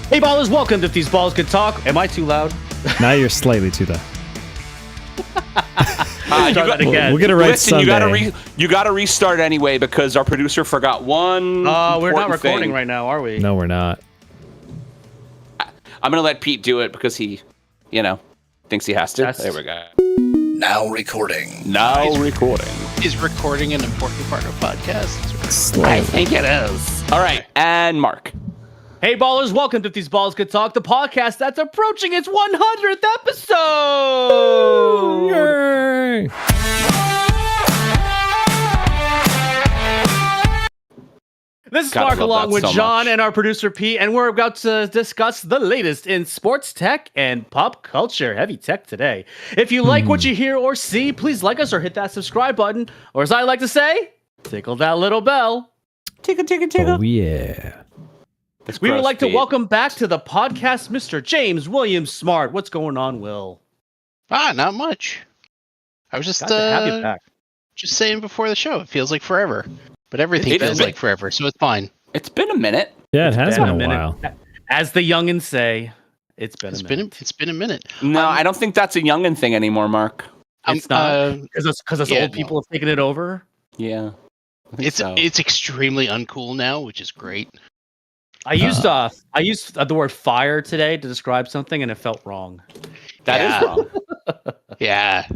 Hey ballers, welcome to If These Balls Could Talk. Am I too loud? Now you're slightly too loud. We'll get it right Listen, Sunday. you got to restart anyway because our producer forgot one. We're not recording thing. right now, are we? No, we're not. I'm gonna let Pete do it because he, thinks he has to. There we go. Now recording. Is recording an important part of podcasts? Slightly. I think it is. All right, and Mark. Hey ballers, welcome to If These Balls Could Talk, the podcast that's approaching its 100th episode. Yay! This is Gotta Mark love along that with so John much. and our producer Pete, and we're about to discuss the latest in sports tech and pop culture. Heavy tech today. If you like what you hear or see, please like us or hit that subscribe button, or as I like to say, tickle that little bell. Oh, yeah. We would gross, like to Pete. welcome back to the podcast Mr. James William Smart. What's going on, Will? Not much. I was just Glad to have you back. just saying before the show. It feels like forever, but everything It feels is. like forever, so it's fine. It's been a minute. Yeah, it has Been been a minute. while. As the youngins say, it's been a minute. It's been a minute. No, I don't think that's a youngin' thing anymore, Mark. It's not because us yeah, old people have taken it over. Yeah. I think so. It's extremely uncool now, which is great. I used the word fire today to describe something, and it felt wrong. That is Yeah. wrong. Yeah.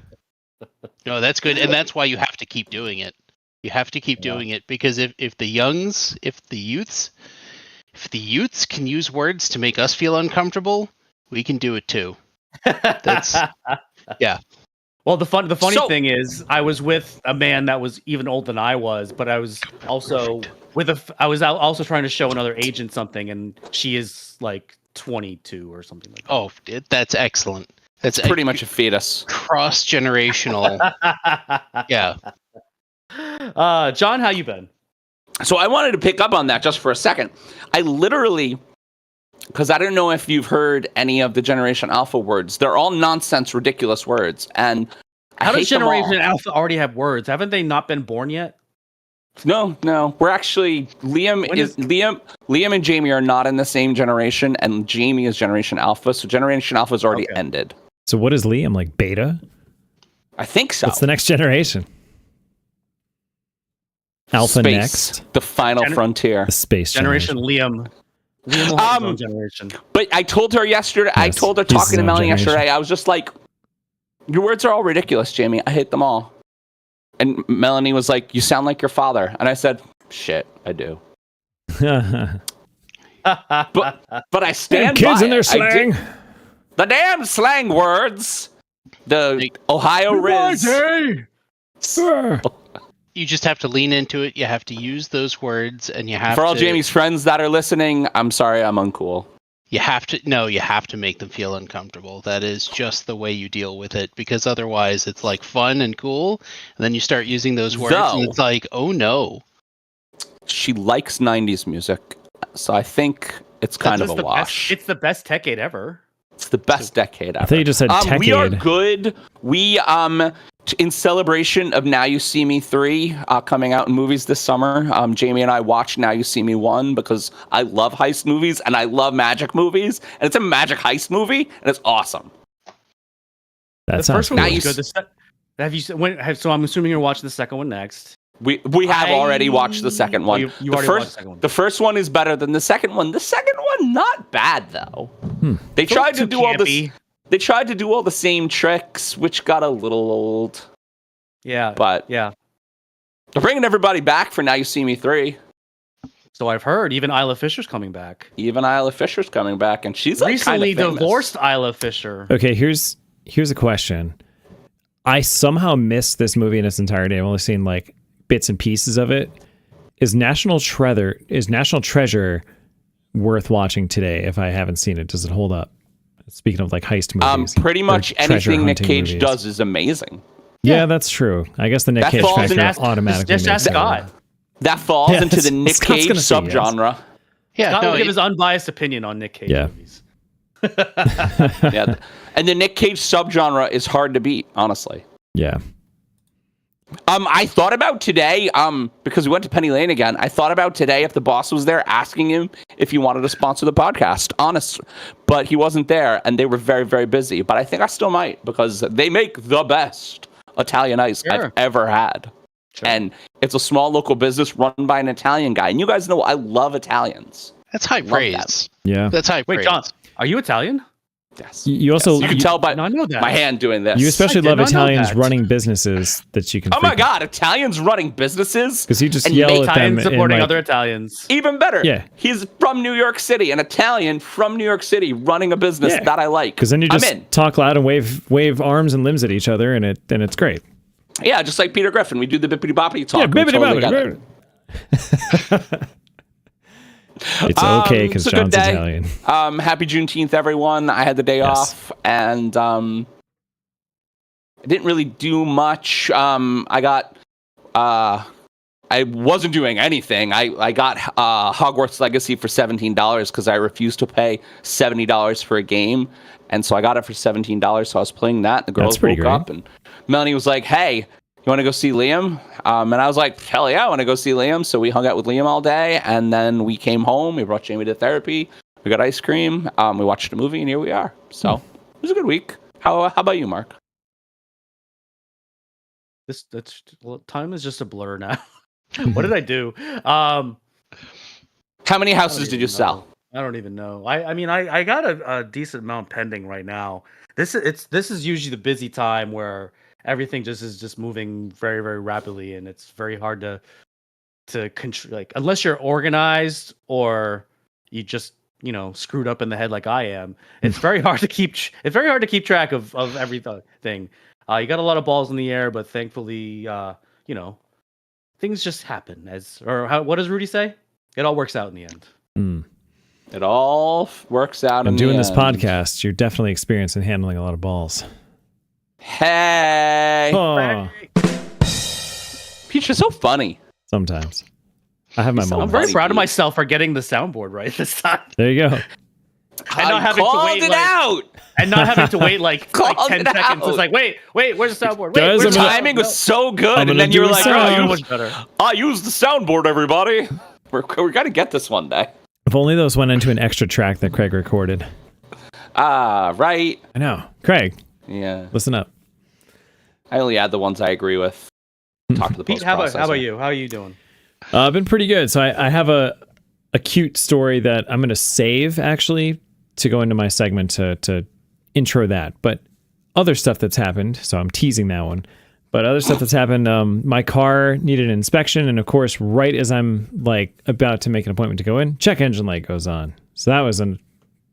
No, that's good, and that's why you have to keep doing it. You have to keep doing it because if the youths can use words to make us feel uncomfortable, we can do it too. That's yeah. Well, the funny So- thing is, I was with a man that was even older than I was, but I was also I was also trying to show another agent something, and she is like 22 or something like that. Oh, that's excellent. That's Pretty much a fetus. cross generational. Yeah. John, how you been? So I wanted to pick up on that just for a second. I literally, because I don't know if you've heard any of the Generation Alpha words. They're all nonsense, ridiculous words, and How I does hate them all. Generation Alpha already have words? Haven't they not been born yet? No. We're actually Liam and Jamie are not in the same generation, and Jamie is Generation Alpha. So Generation Alpha's already Okay. ended. So what is Liam, like beta? I think so. What's the next generation? Alpha Space, next? the final frontier. The space Generation Liam. Liam will have his own generation. But I told her yesterday. I Yes, told her he's talking his to own Melanie generation. yesterday. I was just like, "Your words are all ridiculous, Jamie. I hate them all." And Melanie was like, "You sound like your father." And I said, "Shit, I do." But I stand Kids by and their it. I do- slang. The damn slang words. The Ohio Riz. You just have to lean into it. You have to use those words, and you have For all to. Jamie's friends that are listening, I'm sorry, I'm uncool. You have to make them feel uncomfortable. That is just the way you deal with it, because otherwise it's like fun and cool, and then you start using those words, and it's like, oh no. She likes 90s music, so I think it's kind of a wash. It's the best decade ever. It's the best decade ever. I thought you just said We are decade. good. We in celebration of Now You See Me 3 coming out in movies this summer. Jamie and I watched Now You See Me 1 because I love heist movies and I love magic movies, and it's a magic heist movie and it's awesome. That The sounds first one cool. was good. So I'm assuming you're watching the second one next. We have already watched the second one. You already watched the second one. The first one is better than the second one. The second one not bad though. They tried to too do all this. campy. They tried to do all the same tricks, which got a little old. Yeah, But yeah. they're bringing everybody back for Now You See Me 3. So I've heard even Isla Fisher's coming back. Even Isla Fisher's coming back, and she's like Recently kind of divorced Isla Fisher. Okay, here's a question. I somehow missed this movie in its entirety. I've only seen like bits and pieces of it. Is National Treasure worth watching today if I haven't seen it? Does it hold up? Speaking of like heist movies. Pretty or much treasure anything Nick hunting Cage movies. does is amazing. Yeah, that's true. I guess the Nick That Cage falls factor in- automatically Just makes ask it. Scott. That falls Yeah, into the that's- Nick Scott's Cage gonna say yes. subgenre. Yeah, Scott no, will give his unbiased opinion on Nick Cage Yeah. movies. Yeah, and the Nick Cage subgenre is hard to beat, honestly. Yeah. I thought about today, because we went to Penny Lane again. I thought about today if the boss was there, asking him if he wanted to sponsor the podcast. Honest, but he wasn't there, and they were very, very busy. But I think I still might, because they make the best Italian ice I've ever had. Sure. And it's a small local business run by an Italian guy. And you guys know I love Italians. That's high praise. Yeah, that's high praise. Wait, John, are you Italian? Yes. You also you can tell by my hand doing this. You especially love Italians running businesses that you can. Oh my God, Italians running businesses! Because you just yell at them supporting other Italians. Even better. Yeah, he's from New York City, an Italian from New York City running a business that I like. Because then you just talk loud and wave arms and limbs at each other, and it's great. Yeah, just like Peter Griffin, we do the bippity boppity talk. Yeah, bippity boppity. It's okay because John's Italian. Happy Juneteenth, everyone. I had the day off, and I didn't really do much. I wasn't doing anything. I got Hogwarts Legacy for $17 because I refused to pay $70 for a game, and so I got it for $17. So I was playing that. The girls woke up, and Melanie was like, "Hey, you want to go see Liam?" And I was like, hell yeah, I want to go see Liam. So we hung out with Liam all day, and then we came home. We brought Jamie to therapy. We got ice cream. We watched a movie, and here we are. So it was a good week. How about you, Mark? Time is just a blur now. What did I do? How many houses did you sell? I don't even know. I mean, I got a decent amount pending right now. This is usually the busy time where everything is just moving very, very rapidly, and it's very hard to control. Like, unless you're organized or you just screwed up in the head like I am, it's very hard to keep. It's very hard to keep track of everything. You got a lot of balls in the air, but thankfully, things just happen. What does Rudy say? It all works out in the end. Mm. It all works out. I'm doing this podcast. You're definitely experienced in handling a lot of balls. Hey. Peach is so funny. Sometimes. I have my moments. I'm very proud of myself for getting the soundboard right this time. There you go. And not having to wait out. And not having to wait like 10 seconds. It's like, wait, where's the soundboard? Wait, the timing was so good. And then you were like, I used the soundboard, everybody. We got to get this one day. If only those went into an extra track that Craig recorded. Right. I know. Craig. Yeah. Listen up. I only add the ones I agree with. Talk to the Pete, how about you? How are you doing? I've been pretty good. So I have a cute story that I'm going to save, actually, to go into my segment to intro that. But other stuff that's happened, so I'm teasing that one. But other stuff that's happened, my car needed an inspection. And, of course, right as I'm about to make an appointment to go in, check engine light goes on. So that was a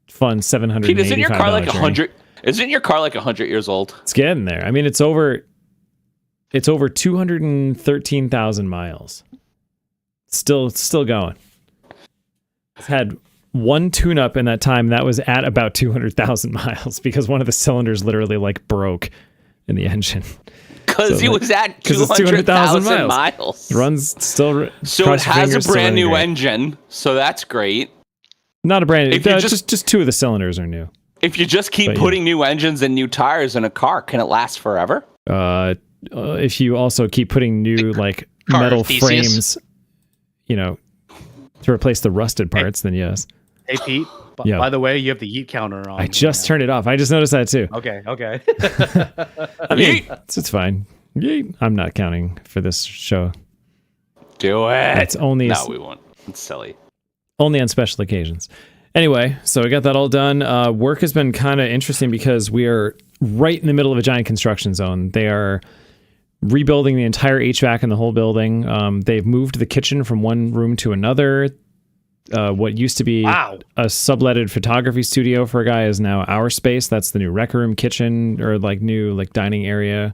fun $785 Pete, isn't your car like 100? Isn't your car like 100 years old? It's getting there. I mean, it's over 213,000 miles. Still going. It's had one tune-up in that time. That was at about 200,000 miles because one of the cylinders literally broke in the engine. Because it was at 200,000 miles. Runs still. So it has a brand new engine. So that's great. Not a brand new. Just two of the cylinders are new. If you just keep putting new engines and new tires in a car, can it last forever? If you also keep putting new metal frames, to replace the rusted parts, then yes. Hey Pete, by the way, you have the yeet counter on. I just turned it off. I just noticed that too. Okay. I mean, it's fine. Yeet. I'm not counting for this show. Do it. It's only we won't. It's silly. Only on special occasions. Anyway, so we got that all done. Work has been kind of interesting because we are right in the middle of a giant construction zone. They are rebuilding the entire HVAC in the whole building. They've moved the kitchen from one room to another. What used to be a subletted photography studio for a guy is now our space. That's the new rec room, kitchen, or new dining area,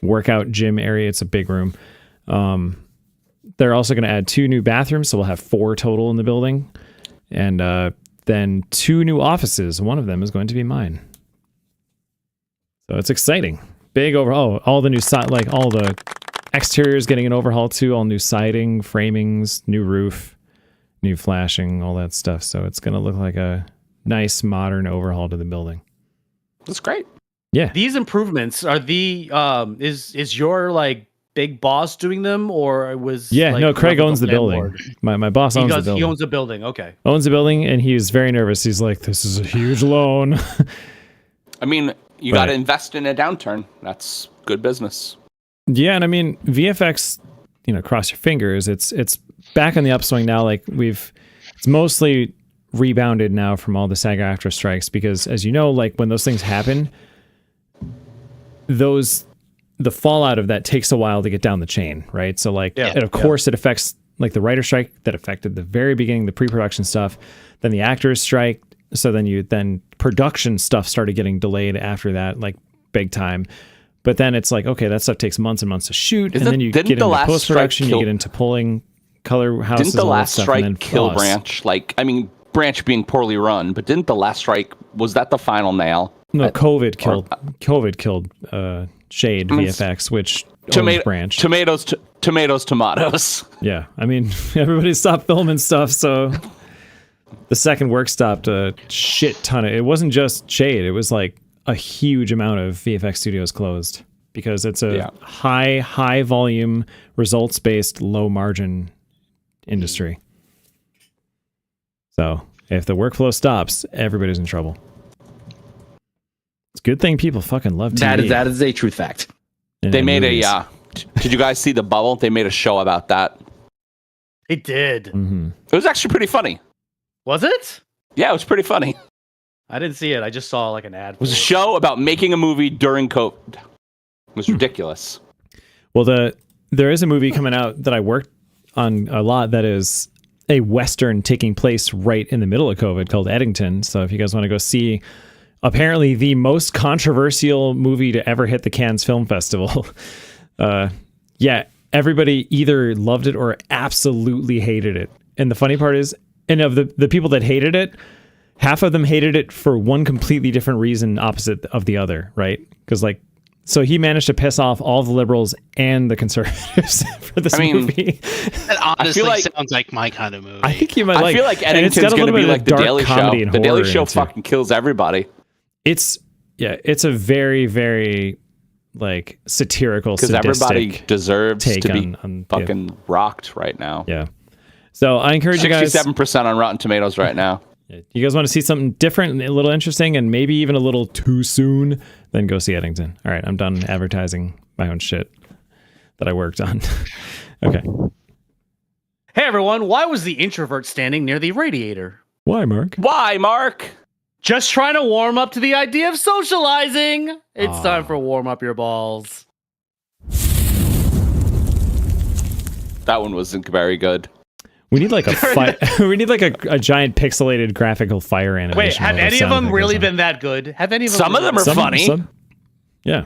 workout gym area. It's a big room. They're also going to add 2 new bathrooms, so we'll have 4 total in the building. And then 2 new offices. One of them is going to be mine. So it's exciting. Big overhaul. All the new all the exteriors getting an overhaul too. All new siding, framings, new roof, new flashing, all that stuff. So it's going to look like a nice modern overhaul to the building. That's great. Yeah. These improvements are is your big boss doing them, or it was Yeah, like, no, Craig whoever owns the building. landlord? My boss owns the building. He owns the building. Okay. Owns the building, and he's very nervous. He's like, "This is a huge loan." I mean, you got to invest in a downturn. That's good business. Yeah, and I mean VFX, cross your fingers. It's back on the upswing now. Like it's mostly rebounded now from all the SAG-AFTRA strikes because, as you know, like when those things happen, the fallout of that takes a while to get down the chain, right? So like, and of course it affects like the writer strike that affected the very beginning, the pre-production stuff, then the actors strike. So then production stuff started getting delayed after that, like big time. But then it's like, okay, that stuff takes months and months to shoot. And then you get into post-production, you get into pulling color houses. Didn't the all last that stuff, and then strike kill Branch? Like, I mean, Branch being poorly run, but didn't the last strike, was that the final nail? No, COVID killed Shade VFX, which owns Branch. Tomatoes. Yeah, I mean, everybody stopped filming stuff, so the second work stopped a shit ton of. It wasn't just Shade; it was like a huge amount of VFX studios closed because it's a high volume, results based, low margin industry. So if the workflow stops, everybody's in trouble. It's a good thing people fucking love TV. That is a true fact. They made did you guys see The Bubble? They made a show about that. It did. Mm-hmm. It was actually pretty funny. Was it? Yeah, it was pretty funny. I didn't see it. I just saw like an ad. It was a show about making a movie during COVID. It was ridiculous. Well, there is a movie coming out that I worked on a lot that is a Western taking place right in the middle of COVID called Eddington. So if you guys want to go see apparently the most controversial movie to ever hit the Cannes Film Festival. Everybody either loved it or absolutely hated it. And the funny part is, and of the people that hated it, half of them hated it for one completely different reason opposite of the other, right? Because so he managed to piss off all the liberals and the conservatives for this movie. That honestly sounds like my kind of movie. I think you might I feel like Eddington's going to be like The Daily Show. The Daily Show fucking kills everybody. It's a very, very like satirical, because everybody deserves take to be on fucking rocked right now. Yeah. So I encourage you guys. 67% on Rotten Tomatoes right now. You guys want to see something different and a little interesting and maybe even a little too soon, then go see Eddington. All right, I'm done advertising my own shit that I worked on. Okay. Hey everyone, why was the introvert standing near the radiator? Why, Mark? Why, Mark? Just trying to warm up to the idea of socializing. It's time for warm up your balls. That one wasn't very good. We need like we need like a giant pixelated graphical fire animation. Wait, have any of them really been that good? Have any of them? Some of them are funny. Yeah.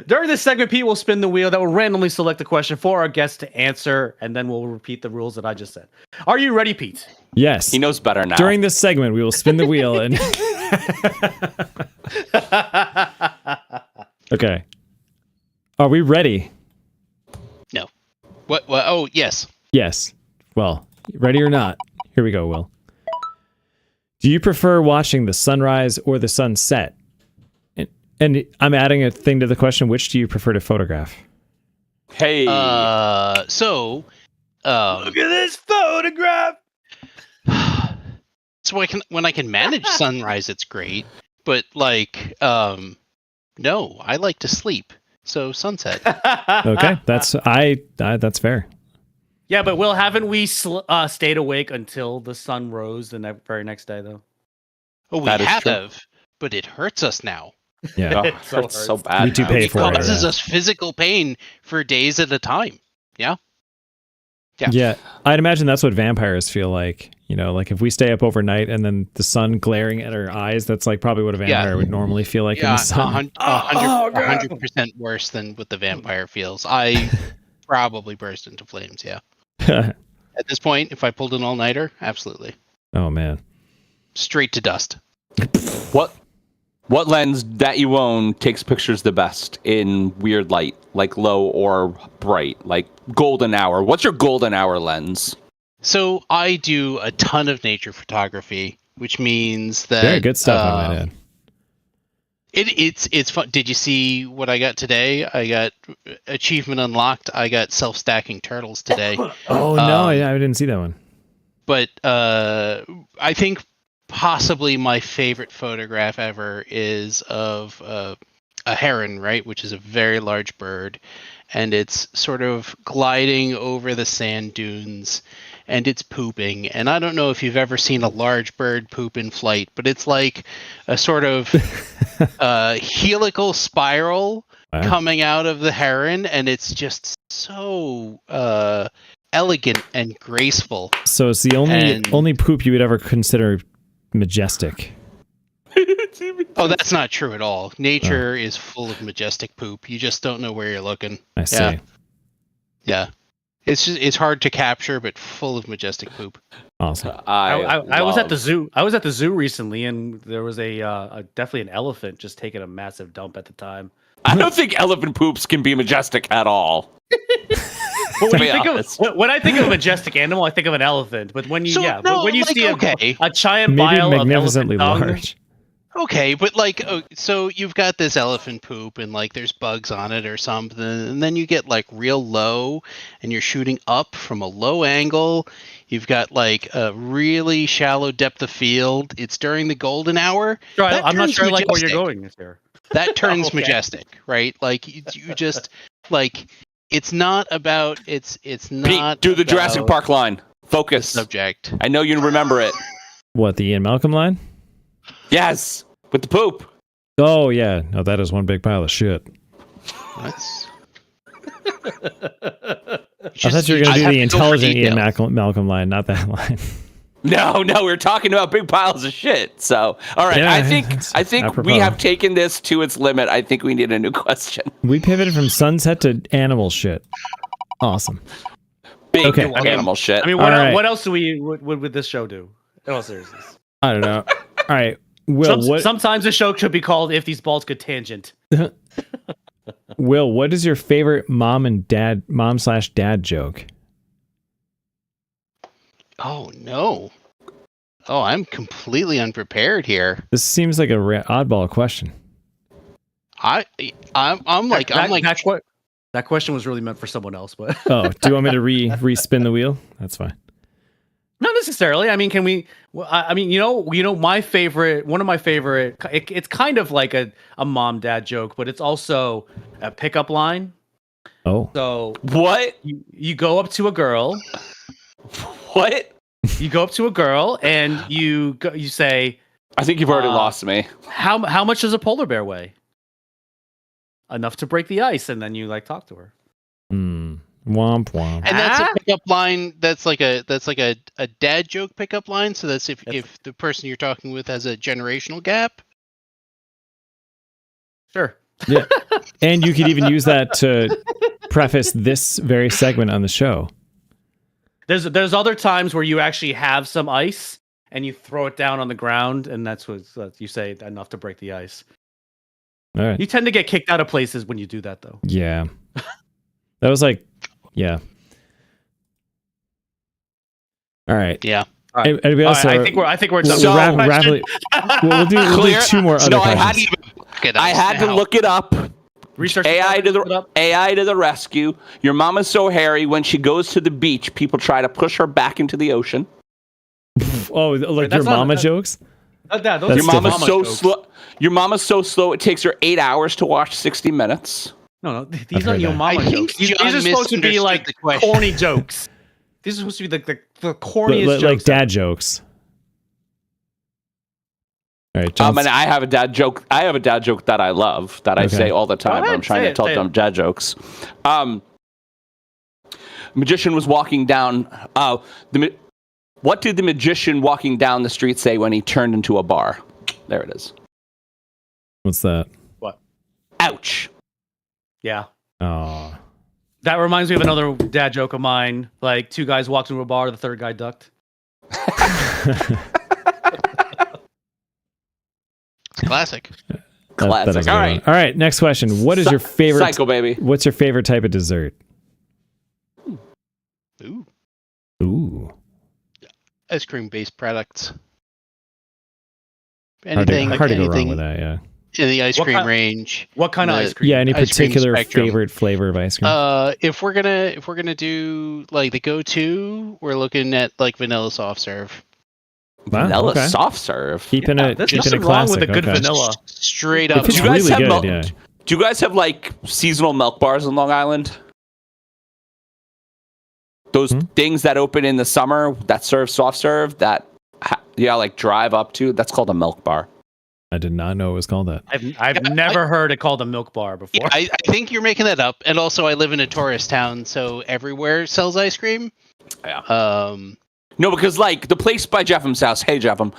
During this segment, Pete will spin the wheel that will randomly select a question for our guest to answer, and then we'll repeat the rules that I just said. Are you ready, Pete? Yes. He knows better now. During this segment, we will spin the wheel and. Okay. Are we ready? No. What? Oh, yes. Yes. Well, ready or not, here we go, Will. Do you prefer watching the sunrise or the sunset? And I'm adding a thing to the question, which do you prefer to photograph? Hey. Look at this photograph. So when I can manage sunrise, it's great. But no, I like to sleep. So sunset. Okay, that's fair. Yeah, but Will, haven't we stayed awake until the sun rose the very next day, though? Oh, we have, but it hurts us now. Yeah, it hurts so bad. We do pay for it. It causes us physical pain for days at a time. Yeah. Yeah, I'd imagine that's what vampires feel like. Like if we stay up overnight and then the sun glaring at our eyes, that's like probably what a vampire would normally feel like in the sun. 100% worse than what the vampire feels. I probably burst into flames, yeah. At this point, if I pulled an all-nighter, absolutely. Oh, man. Straight to dust. What lens that you own takes pictures the best in weird light, like low or bright, like golden hour? What's your golden hour lens? So I do a ton of nature photography, which means that very good stuff. I might It's fun. Did you see what I got today? I got achievement unlocked. I got self-stacking turtles today. Oh no, I didn't see that one. But I think possibly my favorite photograph ever is of a heron, right, which is a very large bird, and it's sort of gliding over the sand dunes, and it's pooping. And I don't know if you've ever seen a large bird poop in flight, but it's like a sort of helical spiral coming out of the heron, and it's just so elegant and graceful. So it's the only poop you would ever consider majestic. Oh, that's not true at all. Nature is full of majestic poop. You just don't know where you're looking. I see. Yeah. It's hard to capture, but full of majestic poop. Awesome. I was at the zoo. I was at the zoo recently, and there was definitely an elephant just taking a massive dump at the time. I don't think elephant poops can be majestic at all. But when I think of a majestic animal, I think of an elephant. But when you see a giant maybe vial magnificently of elephant large. dung, Okay, but like, so you've got this elephant poop, and like, there's bugs on it or something, and then you get like real low, and you're shooting up from a low angle. You've got like a really shallow depth of field. It's during the golden hour. Sure, I'm not sure like where majestic. you're going here. That turns Okay. majestic, right? Like you just like, it's not about it's not. Pete, do the Jurassic about Park line. Focus. the subject. I know you remember it. What, the Ian Malcolm line? Yes, with the poop. Oh yeah, no, that is one big pile of shit. That's. I thought you were going to do the intelligent Ian Malcolm line, not that line. No, we're talking about big piles of shit. So, all right, Yeah, I think apropos. we have taken this to its limit. I think we need a new question. We pivoted from sunset to animal shit. Awesome. Big Okay. animal shit. I mean, All right. what else would this show do? In all seriousness, I don't know. All right. Will, sometimes the show should be called "If These Balls Could Tangent." Will, what is your favorite mom/dad joke? Oh no! Oh, I'm completely unprepared here. This seems like a oddball question. I'm like That question was really meant for someone else, but Oh, do you want me to re-spin the wheel? That's fine. not necessarily. I mean, can we? I mean, my favorite, one of my favorite. It's kind of like a mom-dad joke, but it's also a pickup line. Oh, So What? you go up to a girl. What? You go up to a girl and you say, I think you've already lost me. how much does a polar bear weigh? Enough to break the ice, and then you like talk to her. womp womp. and that's a pickup line. That's like a dad joke pickup line. So that's if the person you're talking with has a generational gap. Sure. Yeah, and you could even use that to preface this very segment on the show. There's other times where you actually have some ice and you throw it down on the ground, and that's what you say enough to break the ice. All right. You tend to get kicked out of places when you do that, though. Yeah, that was like, yeah. All right. Yeah. All right. Anybody else? All right, I think we're done. So- rapidly. We'll do Clear. two more other No, questions. I had to look it up. Research AI to it up. the AI to the rescue. Your mama's so hairy when she goes to the beach, people try to push her back into the ocean. Oh, like That's your not- mama that- jokes? Those That's Your are mama's mama so jokes. slow. Your mama's so slow. It takes her 8 hours to watch 60 Minutes. No, these I've aren't heard your that. mama I think jokes. These John are supposed to be misunderstood like the question. corny jokes. These are supposed to be the corniest Like jokes. dad jokes. All right, John. And I have a dad joke. I have a dad joke that I love that I Okay. say all the time. Go ahead, I'm trying say to it, tell say them it. dad jokes. Magician was walking down. What did the magician walking down the street say when he turned into a bar? There it is. What's that? What? Ouch. Yeah. Oh. That reminds me of another dad joke of mine. Like, two guys walked into a bar, the third guy ducked. Classic. Classic. That is a All good right. one. All right, next question. What is your favorite Psycho baby. What's your favorite type of dessert? Ooh. Ooh. Ice cream based products. Hard to Anything. go wrong anything. with that, yeah. in the ice What cream kind- range. What kind of The- ice cream? Yeah, any Ice cream particular spectrum. favorite flavor of ice cream? If we're gonna do like the go-to, we're looking at like vanilla soft serve. Wow, Vanilla okay. soft serve. Keeping it, There's keeping nothing it wrong classic. with a good okay. vanilla. Straight If up. it's Do you guys really have good, milk? yeah. Do you guys have like seasonal milk bars in Long Island? Those things that open in the summer that serve soft serve that like drive up to. That's called a milk bar. I did not know it was called that. I've never heard it called a milk bar before. Yeah, I think you're making that up. And also, I live in a tourist town, so everywhere sells ice cream. Yeah. No, because like the place by Jeffem's house. Hey, Jeffem.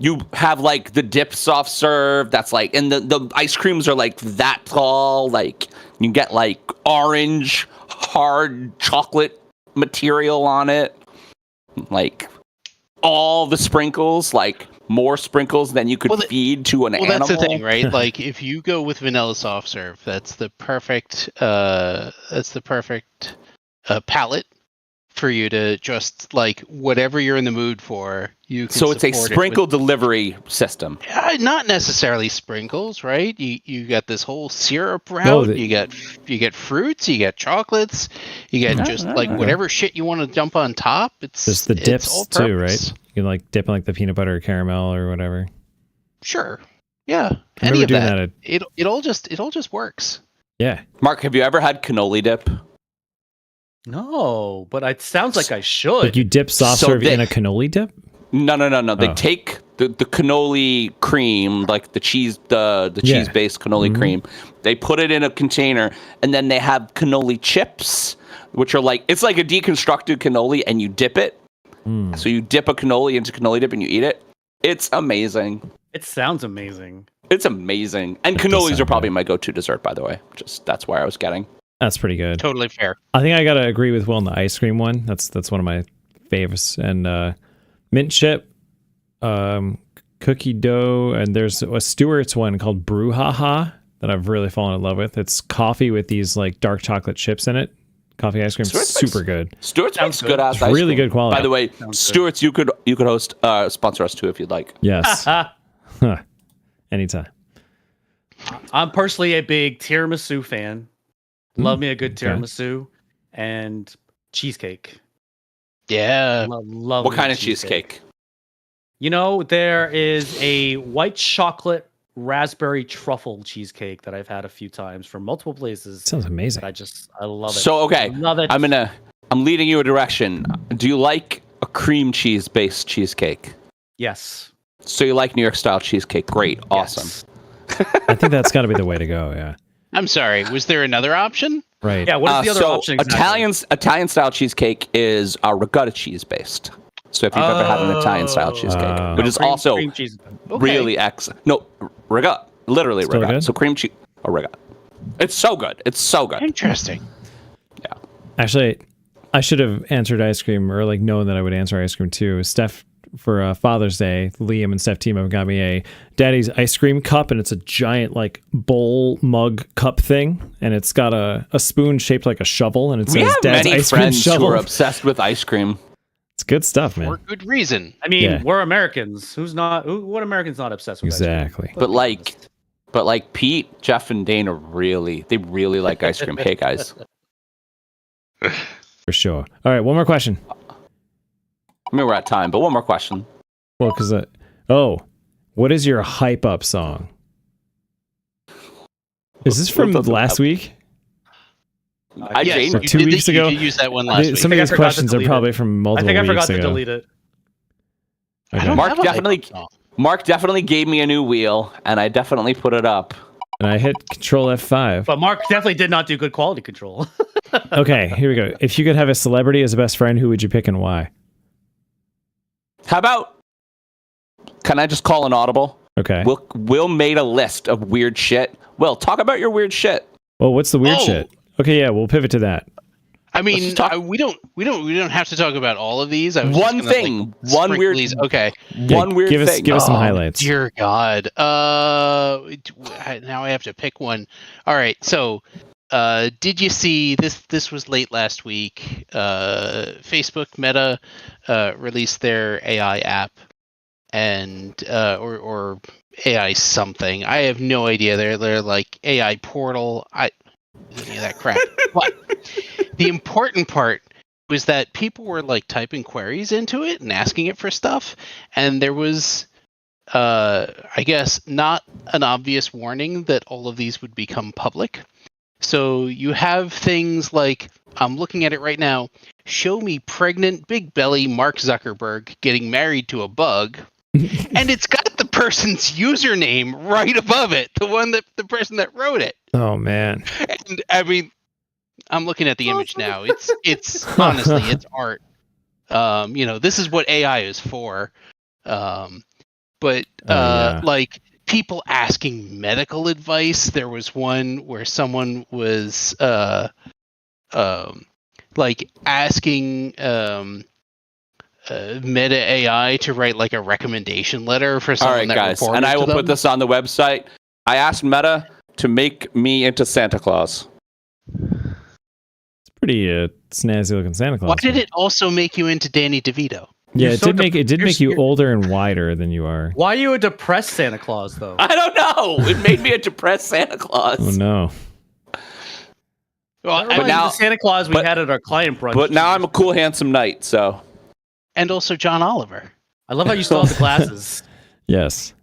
You have like the dip soft serve. That's like, and the ice creams are like that tall. Like you get like orange hard chocolate material on it. Like all the sprinkles, like more sprinkles than you could feed to an animal. That's the thing, right? Like if you go with vanilla soft serve, that's the perfect palette for you to just like whatever you're in the mood for. You can So it's a support it sprinkle delivery system. not necessarily sprinkles, right? You got this whole syrup route. You get fruits, you get chocolates, you get just like whatever shit you want to dump on top. It's There's the dips all too, purpose. right? You can like dip in like the peanut butter or caramel or whatever. Sure. Yeah. I Any remember of doing that. that It all just works. Yeah. Mark, have you ever had cannoli dip? No, but it sounds like I should. Like you dip soft So serve they- in a cannoli dip? No. They Oh. take the cannoli cream, like the cheese, the cheese-based cannoli cream. They put it in a container, and then they have cannoli chips, which are like, it's like a deconstructed cannoli, and you dip it. So you dip a cannoli into cannoli dip, and you eat it. It's amazing. It sounds amazing. It's amazing. And does cannolis sound are probably good. my go-to dessert, by the way. Just that's where I was getting. That's pretty good. Totally fair. I think I gotta agree with Will on the ice cream one. That's one of my favorites. And mint chip, cookie dough, and there's a Stewart's one called Brouhaha that I've really fallen in love with. It's coffee with these like dark chocolate chips in it. Coffee ice cream, Stewart's super makes- good. Stewart's makes good ass It's ice really cream. good quality. By the way, Sounds Stewart's, you could host sponsor us too if you'd like. Yes. Huh. Anytime. I'm personally a big tiramisu fan. Love me a good okay. tiramisu and cheesecake. Yeah. Love What me kind a of cheesecake? You know, there is a white chocolate raspberry truffle cheesecake that I've had a few times from multiple places. Sounds amazing. That I love it. So okay, Love it. I'm leading you a direction. Do you like a cream cheese based cheesecake? Yes. So you like New York style cheesecake? Great, awesome. Yes. I think that's got to be the way to go. Yeah. I'm sorry. Was there another option? Right. Yeah, what is the other so option exactly? Italian style cheesecake is ricotta cheese based. So if you've ever had an Italian style cheesecake, which is also cream cheese. really excellent. No, ricotta, literally Still ricotta. good? So cream cheese or ricotta. It's so good. It's so good. Interesting. Yeah. Actually, I should have answered ice cream or like known that I would answer ice cream too. Steph, for Father's Day, Liam and Steph team have got me a Daddy's ice cream cup, and it's a giant like bowl mug cup thing, and it's got a spoon shaped like a shovel, and it We says have Dad's many ice cream friends who shovel. are obsessed with ice cream. It's good stuff, For man. good reason. I mean, Yeah. we're Americans. What American's not obsessed with ice cream? Exactly. But like Pete, Jeff, and Dana really like ice cream. Hey guys, For sure. All right, one more question. I mean we're at time, but one more question. Well, because what is your hype up song? Is this from last week? I Yes, changed. Or you 2 did- weeks you ago? did use that one last week. Some of I these forgot to questions are delete probably it. from I multiple think I weeks forgot to ago. delete it. I Okay. don't Mark have a hype definitely- song. Mark definitely gave me a new wheel, and I definitely put it up. And I hit Control F5. But Mark definitely did not do good quality control. Okay, here we go. If you could have a celebrity as a best friend, who would you pick and why? How about? Can I just call an audible? Okay. Will made a list of weird shit. Will, talk about your weird shit. Well, what's the weird Oh. shit? Okay, yeah, we'll pivot to that. I mean, just talk- we don't have to talk about all of these. I was One just gonna, thing, like, one sprinkle weird- these. Okay. Yeah, One weird give us thing. give us some Oh, highlights. Dear God. Now I have to pick one. All right. So, did you see this? This was late last week. Facebook Meta released their AI app, and or AI something. I have no idea. They're like AI portal. Any of that crap. But the important part was that people were like typing queries into it and asking it for stuff, and there was I guess not an obvious warning that all of these would become public. So you have things like, I'm looking at it right now, show me pregnant big belly Mark Zuckerberg getting married to a bug. And it's got the person's username right above it, the person that wrote it. Oh man. And I mean, I'm looking at the image now. It's honestly, it's art. This is what AI is for. Like people asking medical advice. There was one where someone was like asking Meta AI to write like a recommendation letter for someone. All right, guys, and I will put this on the website. I asked Meta to make me into Santa Claus. It's pretty snazzy looking Santa Claus. Why did it also make you into Danny DeVito? Yeah, it did make you older and wider than you are. Why are you a depressed Santa Claus, though? I don't know. It made me a depressed Santa Claus. Oh no. Well, but now the Santa Claus we had at our client brunch. But now I'm a cool, handsome knight. So, and also John Oliver. I love how you still have the glasses. Yes.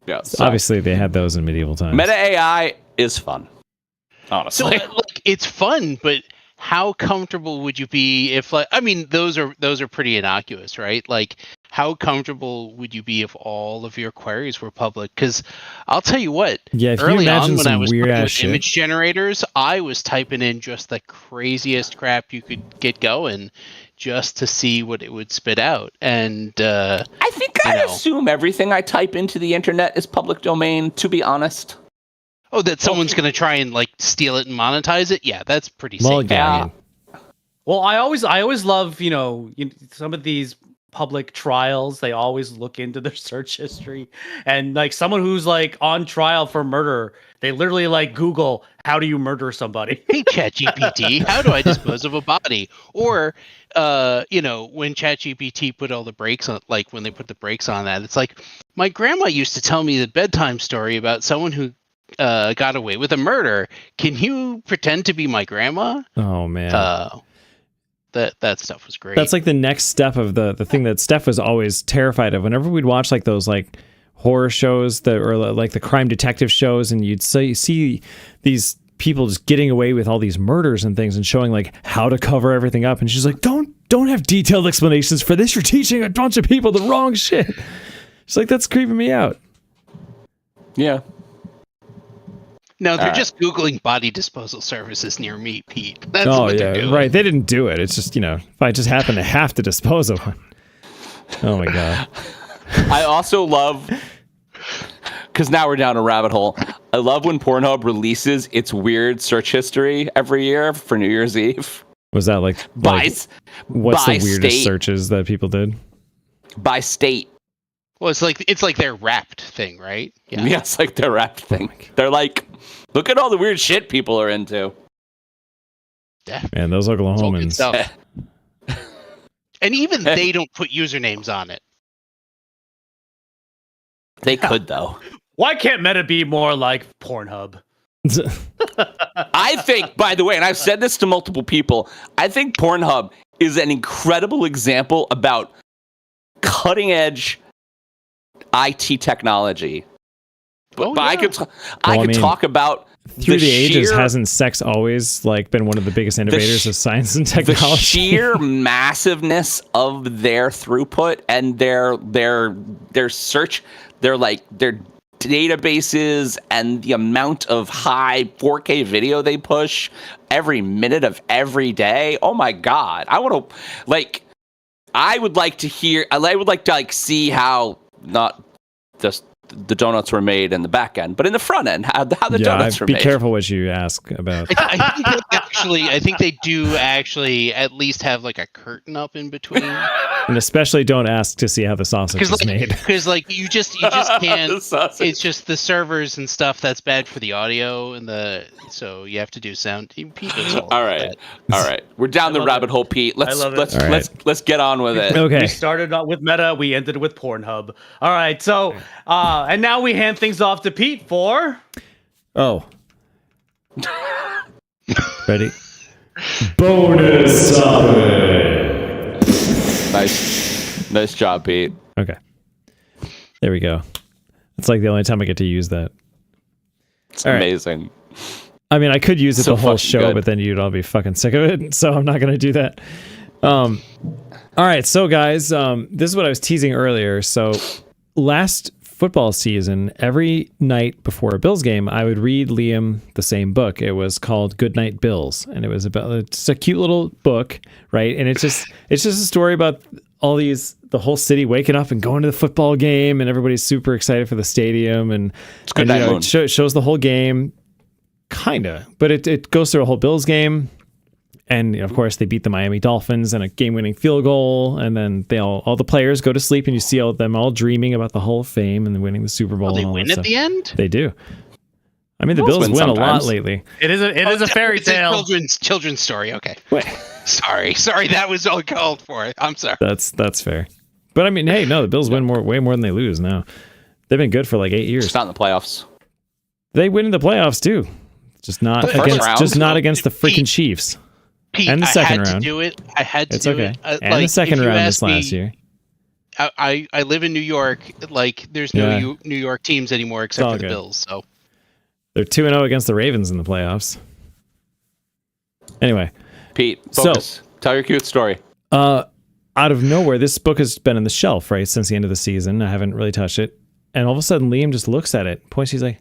Yeah. So obviously, they had those in medieval times. Meta AI is fun. Honestly, so it's fun, but how comfortable would you be if, like, I mean, those are pretty innocuous, right? Like, how comfortable would you be if all of your queries were public? Because I'll tell you what, yeah, if early you imagine on when I was weird playing ass with shit. image generators, I was typing in just the craziest crap you could get going just to see what it would spit out. And I think I assume everything I type into the internet is public domain, to be honest. Oh, that someone's going to try and like steal it and monetize it? Yeah, that's pretty safe. Well, yeah. Well, I always love, some of these public trials, they always look into their search history, and like someone who's like on trial for murder, they literally like Google, how do you murder somebody? Hey, ChatGPT, how do I dispose of a body? Or, when ChatGPT put all the brakes on, like when they put the brakes on that, it's like, my grandma used to tell me the bedtime story about someone who got away with a murder. Can you pretend to be my grandma? Oh man. That stuff was great. That's like the next step of the thing that Steph was always terrified of. Whenever we'd watch like those like horror shows or like the crime detective shows, and you'd see these people just getting away with all these murders and things and showing like how to cover everything up. And she's like, don't have detailed explanations for this. You're teaching a bunch of people the wrong shit. She's like, that's creeping me out. Yeah. No, they're just Googling body disposal services near me, Pete. That's what they're doing. Right. They didn't do it. It's just, if I just happen to have to dispose of one. Oh my God. I also love, because now we're down a rabbit hole. I love when Pornhub releases its weird search history every year for New Year's Eve. Was that like what's the weirdest searches that people did? By state. Well, it's like their Wrapped thing, right? Yeah, it's like their Wrapped thing. They're like, look at all the weird shit people are into. Yeah. Man, those Oklahomans. And even they don't put usernames on it. They could, though. Why can't Meta be more like Pornhub? I think, by the way, and I've said this to multiple people, I think Pornhub is an incredible example about cutting edge IT technology. But I could talk about through the ages, hasn't sex always like been one of the biggest innovators of science and technology? The sheer massiveness of their throughput and their search, their databases, and the amount of high 4K video they push every minute of every day. Oh my God. I would like to see how not just the donuts were made in the back end, but in the front end, how the donuts were made. Be careful what you ask about. I think they do actually at least have like a curtain up in between. And especially don't ask to see how the sausage is made. Because like you just can't. The sausage. It's just the servers and stuff that's bad for the audio so you have to do sound. All right. We're down the rabbit hole, Pete. Let's get on with it. Okay. We started with Meta, we ended with Pornhub. All right, so and now we hand things off to Pete for. Oh. Ready? Bonus topic. Nice job, Pete. Okay. There we go. It's like the only time I get to use that. It's all amazing. Right. I mean, I could use it So the whole fucking show, good. but then you'd all be fucking sick of it, so I'm not going to do that. All right, so guys, this is what I was teasing earlier. So last football season, every night before a Bills game, I would read Liam the same book. It was called Good Night Bills, and it was it's a cute little book, right? And it's just a story about the whole city waking up and going to the football game, and everybody's super excited for the stadium, and It's Good Night Moon. it shows the whole game, kinda, but it goes through a whole Bills game. And of course, they beat the Miami Dolphins and a game-winning field goal, and then all the players go to sleep, and you see them all dreaming about the Hall of Fame and winning the Super Bowl. They and all win that at stuff. the end. They do. I mean, the Bills Bills win win a lot sometimes. lately. It is a fairy It's a tale. children's story. Okay. Wait, Sorry, that was all called for. I'm sorry. that's fair. But I mean, hey, no, the Bills win way more than they lose now. They've been good for like 8 years. It's not in the playoffs. They win in the playoffs too, just not But first round? against the freaking Chiefs. Pete, And the I second had round. to do it. I had to It's do okay. it. And the second if you round ask this last me, year. I live in New York. Like, there's no New York teams anymore except all for the good. Bills. So They're 2-0 against the Ravens in the playoffs. Anyway. Pete, focus. Tell your cute story. Out of nowhere, this book has been on the shelf, right, since the end of the season. I haven't really touched it. And all of a sudden, Liam just looks at it, points, he's like,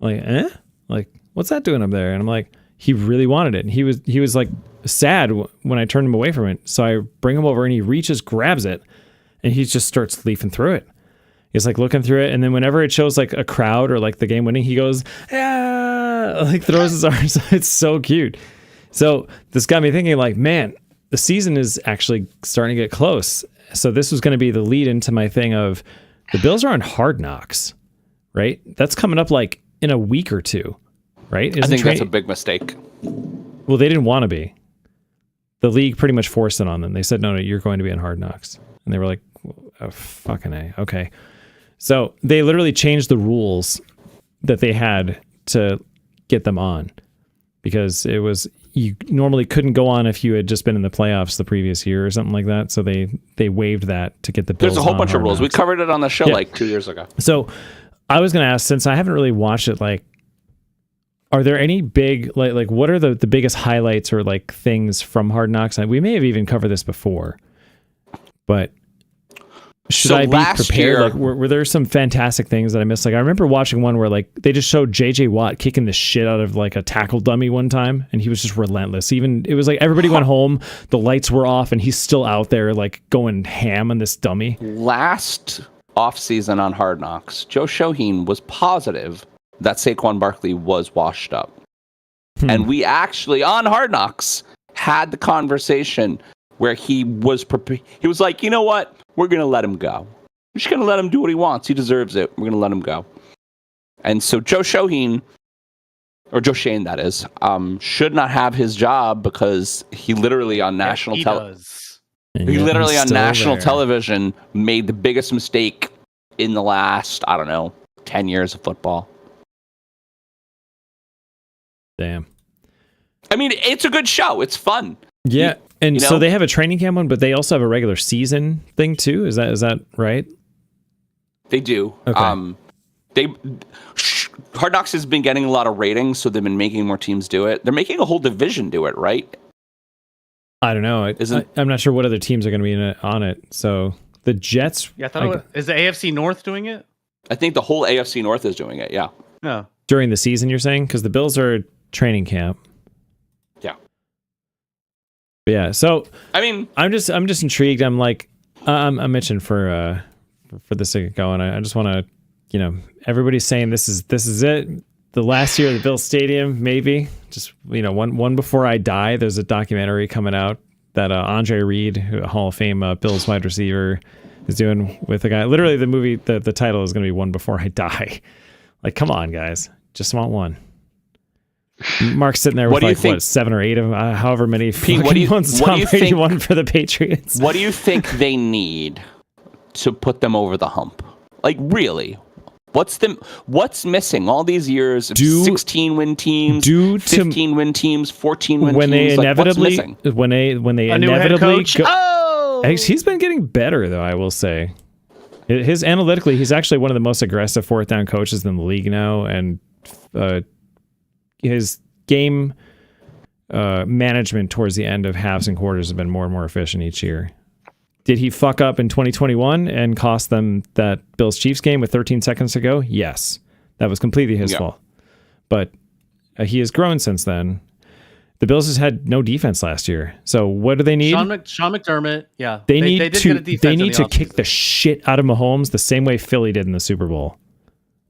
eh? Like, what's that doing up there? And I'm like, he really wanted it. And he was like sad when I turned him away from it. So I bring him over and he reaches, grabs it, and he just starts leafing through it. He's like looking through it. And then whenever it shows like a crowd or like the game winning, he goes, yeah, like throws his arms. It's so cute. So this got me thinking like, man, the season is actually starting to get close. So this was going to be the lead into my thing of the Bills are on Hard Knocks, right? That's coming up like in a week or two, right? I think that's a big mistake. Well, they didn't want to be. The league pretty much forced it on them. They said, no, you're going to be on Hard Knocks. And they were like, oh, fucking A. Okay. So they literally changed the rules that they had to get them on, because it was, you normally couldn't go on if you had just been in the playoffs the previous year or something like that. So they waived that to get the Bills. There's a whole on bunch of Hard rules. We Knocks. covered it on the show like 2 years ago. So I was going to ask, since I haven't really watched it, like, are there any big, like what are the biggest highlights or like things from Hard Knocks? We may have even covered this before, but should So I be last prepared? year- Like, were there some fantastic things that I missed? Like, I remember watching one where like they just showed JJ Watt kicking the shit out of like a tackle dummy one time, and he was just relentless. Even it was like everybody went home, the lights were off, and he's still out there like going ham on this dummy. Last offseason on Hard Knocks, Joe Shoheen was positive that Saquon Barkley was washed up. And we actually, on Hard Knocks, had the conversation where he was he was like, you know what? We're going to let him go. We're just going to let him do what he wants. He deserves it. We're going to let him go. And so Joe Shoheen, or Joe Shane, that is, should not have his job because he literally on national television. And He yet literally he's on still national there. television made the biggest mistake in the last, 10 years of football. Damn. I mean, it's a good show. It's fun. Yeah, and you so know? they have a training camp one, but they also have a regular season thing too. Is that right? They do. Okay. Hard Knocks has been getting a lot of ratings, so they've been making more teams do it. They're making a whole division do it, right? I don't know. I'm not sure what other teams are going to be on it. So the Jets. Yeah, I thought is the AFC North doing it? I think the whole AFC North is doing it. Yeah. No. During the season, you're saying, because the Bills are training camp. Yeah. But yeah. So I mean, I'm just intrigued. I'm like, I'm itching for this to get going. I just want to, everybody's saying this is it. The last year of the Bills Stadium, maybe just one before I die. There's a documentary coming out that Andre Reed, a Hall of Fame Bills wide receiver, is doing with the guy. Literally, the movie, the title is going to be One Before I Die. Like, come on, guys. Just want one. Mark's sitting there with what, 7 or 8 of however many ones Tom Brady won for the Patriots. What do you think they need to put them over the hump? Like, really? What's missing all these years of 16-win teams, 15-win teams, 14-win when teams? They inevitably, when they inevitably go, he's been getting better, though, I will say. His analytically, he's actually one of the most aggressive fourth down coaches in the league now, and his game management towards the end of halves and quarters has been more and more efficient each year. Did he fuck up in 2021 and cost them that Bills-Chiefs game with 13 seconds to go? Yes. That was completely his fault. But he has grown since then. The Bills has had no defense last year. So what do they need? Sean McDermott, yeah. They need to kick the shit out of Mahomes the same way Philly did in the Super Bowl.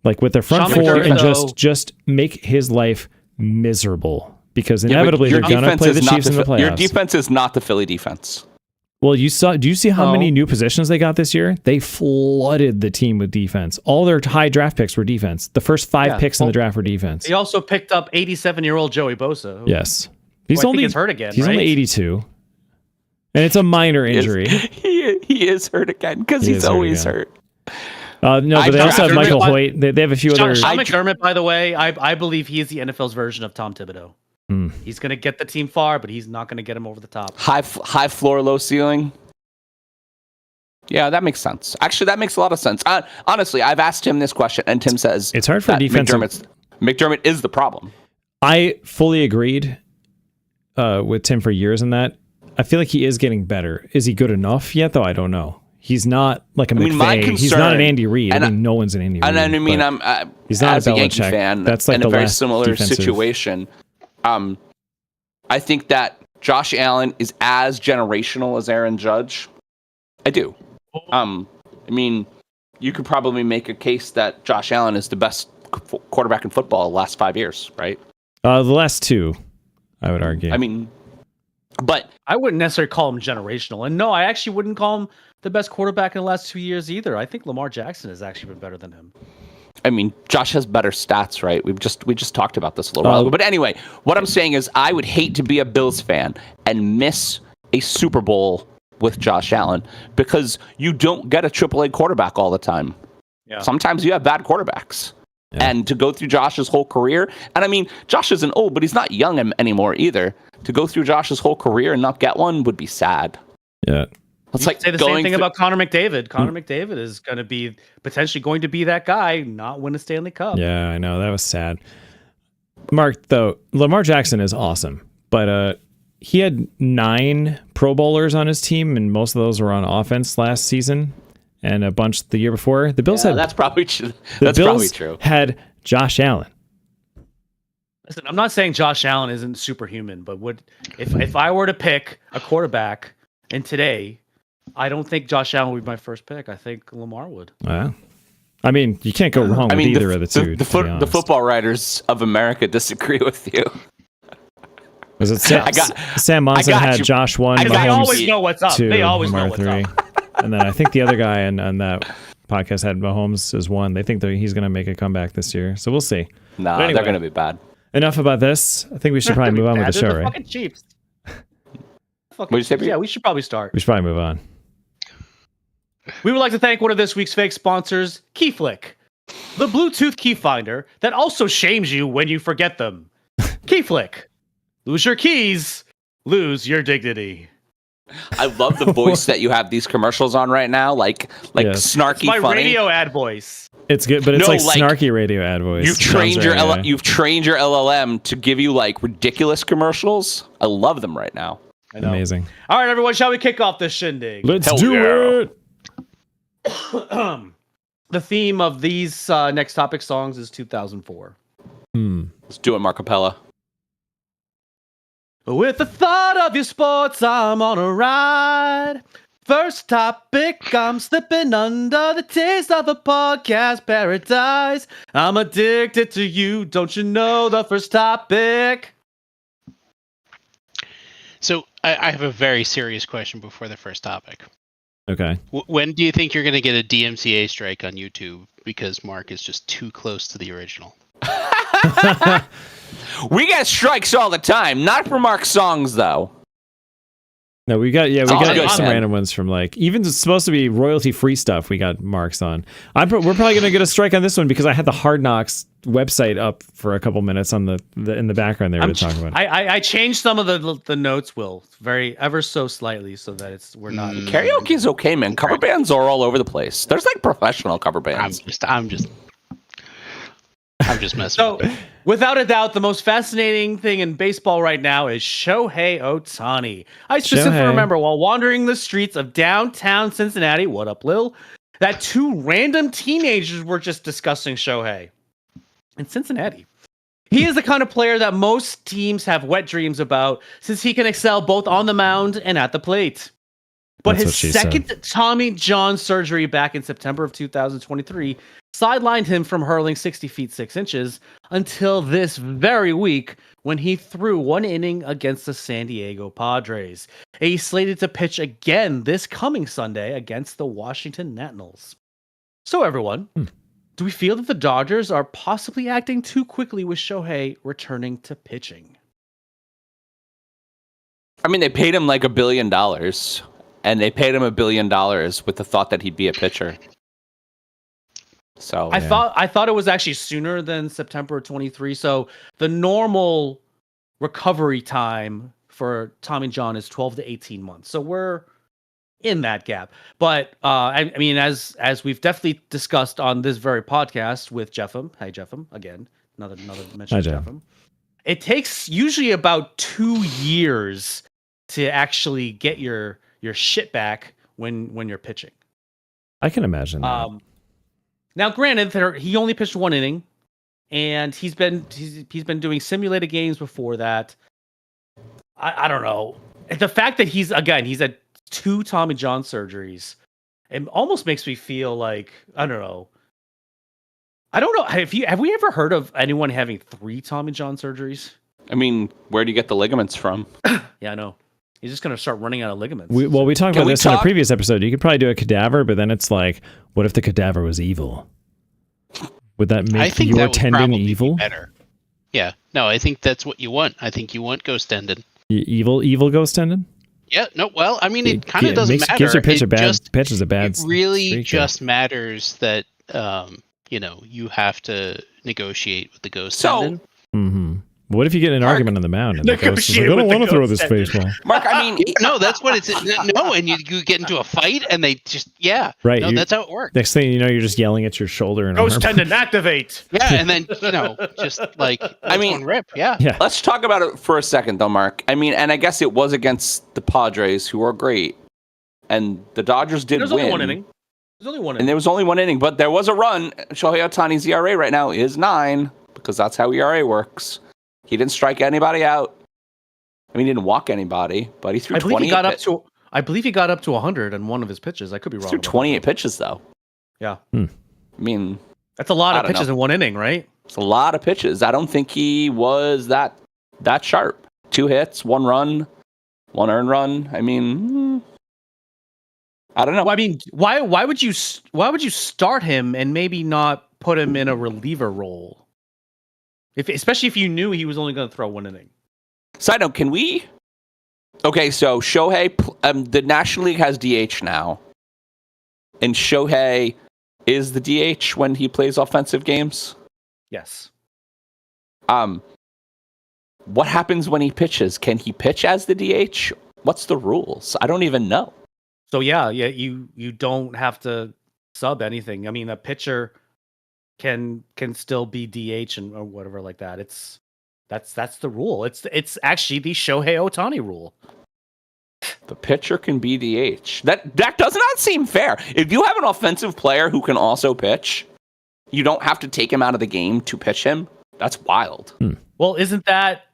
Like with their front four and just make his life miserable. Because inevitably they're going to play the Chiefs in the playoffs. Your defense is not the Philly defense. Well, do you see how many new positions they got this year? They flooded the team with defense. All their high draft picks were defense. The first 5 picks in the draft were defense. He also picked up 87-year-old Joey Bosa. Yes. He's only hurt again. He's only 82. And it's a minor injury. He is hurt again because he's always hurt. No, but they also have Michael Hoyt. They have a few other. Sean McDermott, by the way, I believe he is the NFL's version of Tom Thibodeau. He's going to get the team far, but he's not going to get him over the top. High floor, low ceiling. Yeah, that makes sense. Actually, that makes a lot of sense. Honestly, I've asked him this question, and Tim says it's hard for defense. McDermott is the problem. I fully agreed with Tim for years in that. I feel like he is getting better. Is he good enough yet, though? I don't know. He's not like a McVay. He's not an Andy Reid. I mean, no one's an Andy Reid. And I mean, he's not as a Yankee fan. That's like in a very similar situation. I think that Josh Allen is as generational as Aaron Judge. I do. I mean, you could probably make a case that Josh Allen is the best quarterback in football the last 5 years, right? The last 2, I would argue. I mean, but I wouldn't necessarily call him generational. And no, I actually wouldn't call him the best quarterback in the last 2 years either. I think Lamar Jackson has actually been better than him. I mean, Josh has better stats, right? We just talked about this a little while ago. But anyway, what I'm saying is I would hate to be a Bills fan and miss a Super Bowl with Josh Allen because you don't get a AAA quarterback all the time. Yeah. Sometimes you have bad quarterbacks. Yeah. And to go through Josh's whole career, and I mean, Josh isn't old, but he's not young anymore either. To go through Josh's whole career and not get one would be sad. Yeah. It's like say the same thing about Connor McDavid. Connor McDavid is going to be potentially going to be that guy, not win a Stanley Cup. Yeah, I know. That was sad. Mark, though, Lamar Jackson is awesome, but he had 9 Pro Bowlers on his team, and most of those were on offense last season, and a bunch the year before. The Bills had. That's probably true. Probably true. Had Josh Allen. Listen, I'm not saying Josh Allen isn't superhuman, but if I were to pick a quarterback in today, I don't think Josh Allen would be my first pick. I think Lamar would. I mean, you can't go wrong with either of the two. The football writers of America disagree with you. Was it Sam Monson had Josh 1, Mahomes they always know what's up. 2, they always Lamar know what's 3. up. And then I think the other guy on that podcast had Mahomes as 1. They think that he's going to make a comeback this year. So we'll see. No, anyway, they're going to be bad. Enough about this. I think we should probably move on with the show, right? Fucking Chiefs. Yeah, we should probably start. We should probably move on. We would like to thank one of this week's fake sponsors, KeyFlick, the Bluetooth key finder that also shames you when you forget them. KeyFlick. Lose your keys, lose your dignity. I love the voice that you have these commercials on right now, like snarky, it's my funny. radio ad voice. It's good, but it's like snarky radio ad voice. You've trained your LLM to give you like ridiculous commercials. I love them right now. Amazing. All right, everyone, shall we kick off this shindig? Let's do it. The theme of these next topic songs is 2004. Let's do it, Marcapella. With the thought of your sports, I'm on a ride. First topic, I'm slipping under the taste of a podcast paradise. I'm addicted to you, don't you know the first topic? So I have a very serious question before the first topic. Okay. When do you think you're going to get a DMCA strike on YouTube because Mark is just too close to the original? We get strikes all the time, not for Mark's songs though. No, we got good, some man. random ones from like even it's supposed to be royalty free stuff. We got marks on. We're probably gonna get a strike on this one because I had the Hard Knocks website up for a couple minutes on the in the background there to talk about. I changed some of the notes, Will, ever so slightly, so that we're not Karaoke's okay, man. Cover bands are all over the place. There's like professional cover bands. I'm just messing. So, with it. without a doubt, the most fascinating thing in baseball right now is Shohei Ohtani. I specifically remember while wandering the streets of downtown Cincinnati, what up, Lil, that two random teenagers were just discussing Shohei in Cincinnati. He is the kind of player that most teams have wet dreams about since he can excel both on the mound and at the plate. But That's his second Tommy John surgery back in September of 2023 sidelined him from hurling 60 feet 6 inches until this very week when he threw one inning against the San Diego Padres. He's slated to pitch again this coming Sunday against the Washington Nationals. So everyone, do we feel that the Dodgers are possibly acting too quickly with Shohei returning to pitching? I mean, they paid him like $1 billion. And they paid him $1 billion with the thought that he'd be a pitcher. So I thought it was actually sooner than September 23. So the normal recovery time for Tommy John is 12 to 18 months. So we're in that gap. But I mean, as we've definitely discussed on this very podcast with Jeffem. Hey, Jeffem, again, another mention of Jeffem. It takes usually about 2 years to actually get your shit back when you're pitching. I can imagine that. Now, granted, he only pitched one inning, and he's been doing simulated games before that. I don't know. The fact that he's had 2 Tommy John surgeries, it almost makes me feel like I don't know. Have we ever heard of anyone having 3 Tommy John surgeries? I mean, where do you get the ligaments from? Yeah, I know. He's just going to start running out of ligaments. We talked about this in a previous episode. You could probably do a cadaver, but then it's like, what if the cadaver was evil? Would that make your tendon evil? Better. Yeah. No, I think that's what you want. I think you want ghost tendon. Evil ghost tendon? Yeah. No. Well, I mean, it kind of doesn't matter. Gives your pitch a bad pitch is a bad. It really just matters that you have to negotiate with the ghost tendon. Mm-hmm. What if you get in an argument on the mound and the ghost is like, I don't want to throw this baseball? Mark, I mean, no, that's what it's. No, and you get into a fight and they just, right. No, that's how it works. Next thing you know, you're just yelling at your shoulder and ghost tendon activate. Yeah, and then just like rip. Yeah. Let's talk about it for a second, though, Mark. I mean, and I guess it was against the Padres, who are great, and the Dodgers did win. There's only one inning. And there was only one inning, but there was a run. Shohei Ohtani's ERA right now is 9 because that's how ERA works. He didn't strike anybody out. I mean, he didn't walk anybody, but he threw 28. I believe he got up to 100 on one of his pitches. I could be wrong. He threw 28 pitches, though. Yeah. I mean, that's a lot of pitches in one inning, right? It's a lot of pitches. I don't think he was that sharp. 2 hits, 1 run, 1 earned run. I mean, I don't know. Well, I mean, why would you start him and maybe not put him in a reliever role? Especially if you knew he was only going to throw 1 inning. Side note, can we? Okay, so Shohei, the National League has DH now, and Shohei is the DH when he plays offensive games. Yes. What happens when he pitches? Can he pitch as the DH? What's the rules? I don't even know. So yeah, you don't have to sub anything. I mean, a pitcher can still be DH or whatever like that. That's the rule. It's actually the Shohei Ohtani rule. The pitcher can be DH. That does not seem fair. If you have an offensive player who can also pitch, you don't have to take him out of the game to pitch him. That's wild. Well, isn't that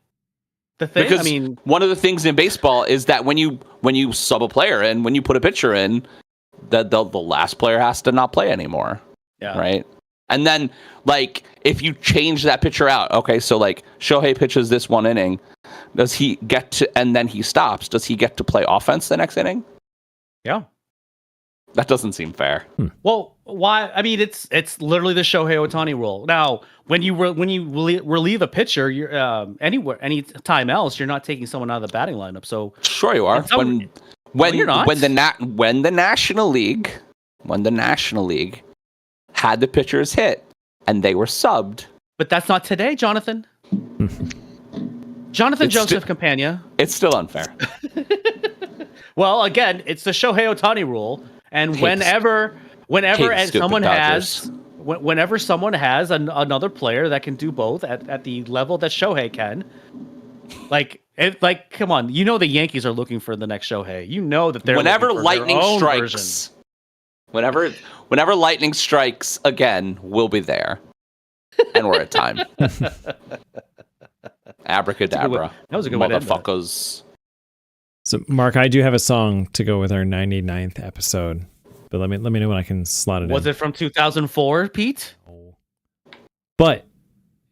the thing? Because I mean, one of the things in baseball is that when you sub a player in, when you put a pitcher in, that the last player has to not play anymore. Yeah. Right. And then, like, if you change that pitcher out, okay, so like Shohei pitches this 1 inning, Does he get to, and then he stops, does he get to play offense the next inning? Yeah. That doesn't seem fair. Well, why? I mean, it's literally the Shohei Ohtani rule. Now, when you relieve a pitcher, you're any time else, you're not taking someone out of the batting lineup. So Sure you are. When you're not. when the National League had the pitchers hit and they were subbed. But that's not today, Jonathan. Jonathan It's Joseph Campagna. It's still unfair. Well, again, it's the Shohei Ohtani rule, and Hate whenever stupid someone Dodgers. has, whenever someone has another player that can do both at the level that Shohei can, come on, you know the Yankees are looking for the next Shohei. You know that they're Whenever looking for lightning their own strikes, version. whenever lightning strikes again, we'll be there, and we're at time. Abracadabra. That was a good way to end that. Motherfuckers. So, Mark, I do have a song to go with our 99th episode, but let me know when I can slot it in. Was it from 2004, Pete? But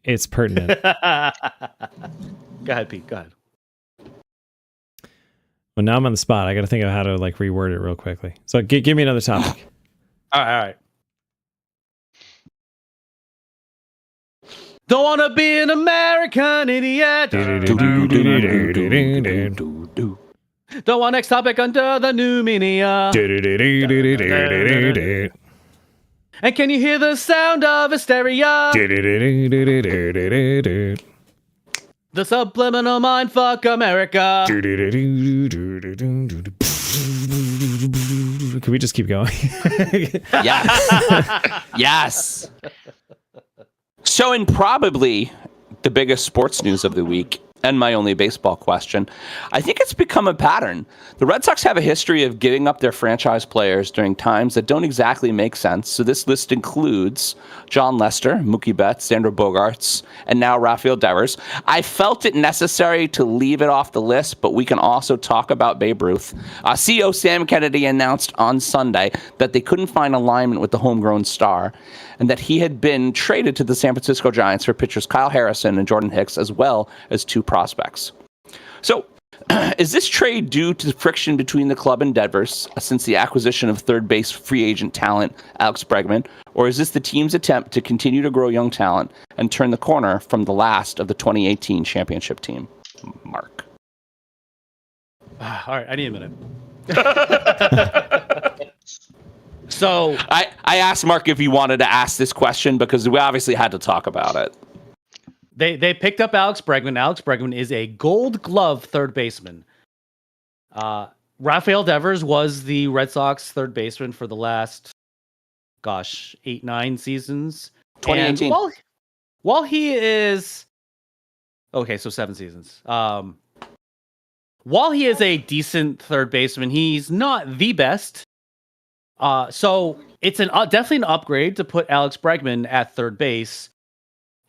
it's pertinent. Go ahead, Pete. Go ahead. Well, now I'm on the spot. I got to think of how to reword it real quickly. So, give me another topic. All right. Don't want to be an American idiot. Don't want next topic under the new media. And can you hear the sound of hysteria? The subliminal mind fuck America. Can we just keep going? Yes. Yes. So, in probably the biggest sports news of the week, and my only baseball question, I think it's become a pattern. The Red Sox have a history of giving up their franchise players during times that don't exactly make sense. So this list includes John Lester, Mookie Betts, Xander Bogaerts, and now Rafael Devers. I felt it necessary to leave it off the list, but we can also talk about Babe Ruth. CEO Sam Kennedy announced on Sunday that they couldn't find alignment with the homegrown star, and that he had been traded to the San Francisco Giants for pitchers Kyle Harrison and Jordan Hicks, as well as 2 prospects. So, is this trade due to friction between the club and Devers since the acquisition of third base free agent talent Alex Bregman, or is this the team's attempt to continue to grow young talent and turn the corner from the last of the 2018 championship team? Mark. All right, I need a minute. So I asked Mark if he wanted to ask this question because we obviously had to talk about it. They picked up Alex Bregman. Alex Bregman is a Gold Glove third baseman. Rafael Devers was the Red Sox third baseman for the last, 8-9 seasons. 2018. And while he is, okay, so 7 seasons. While he is a decent third baseman, he's not the best. So it's definitely an upgrade to put Alex Bregman at third base.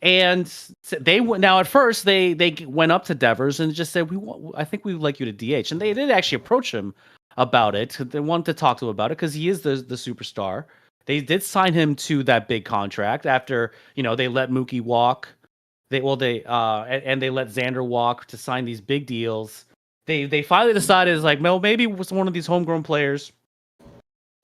And they went up to Devers and just said, I think we would like you to DH. And they did actually approach him about it. They wanted to talk to him about it because he is the superstar. They did sign him to that big contract after, they let Mookie walk. And they let Xander walk to sign these big deals. They finally decided maybe one of these homegrown players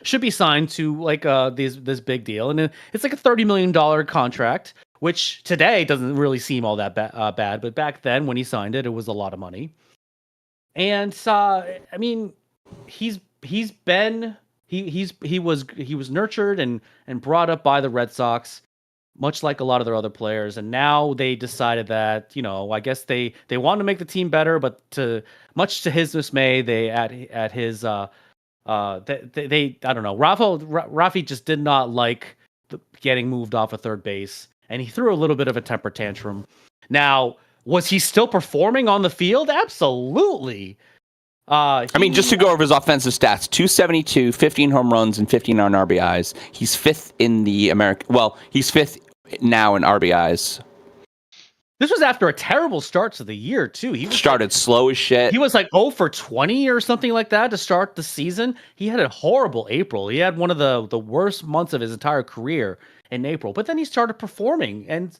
should be signed to this big deal. And it's like a $30 million contract, which today doesn't really seem all that bad. But back then when he signed it, it was a lot of money. And he was nurtured and brought up by the Red Sox, much like a lot of their other players. And now they decided that, I guess they wanted to make the team better, but much to his dismay, they at his I don't know. Rafi just did not like getting moved off of third base, and he threw a little bit of a temper tantrum. Now, was he still performing on the field? Absolutely. Just to go over his offensive stats, 272, 15 home runs, and 59 RBIs. He's 5th in the he's 5th now in RBIs. This was after a terrible start to the year, too. He started slow as shit. He was 0 for 20 or something like that to start the season. He had a horrible April. He had one of the worst months of his entire career in April. But then he started performing. And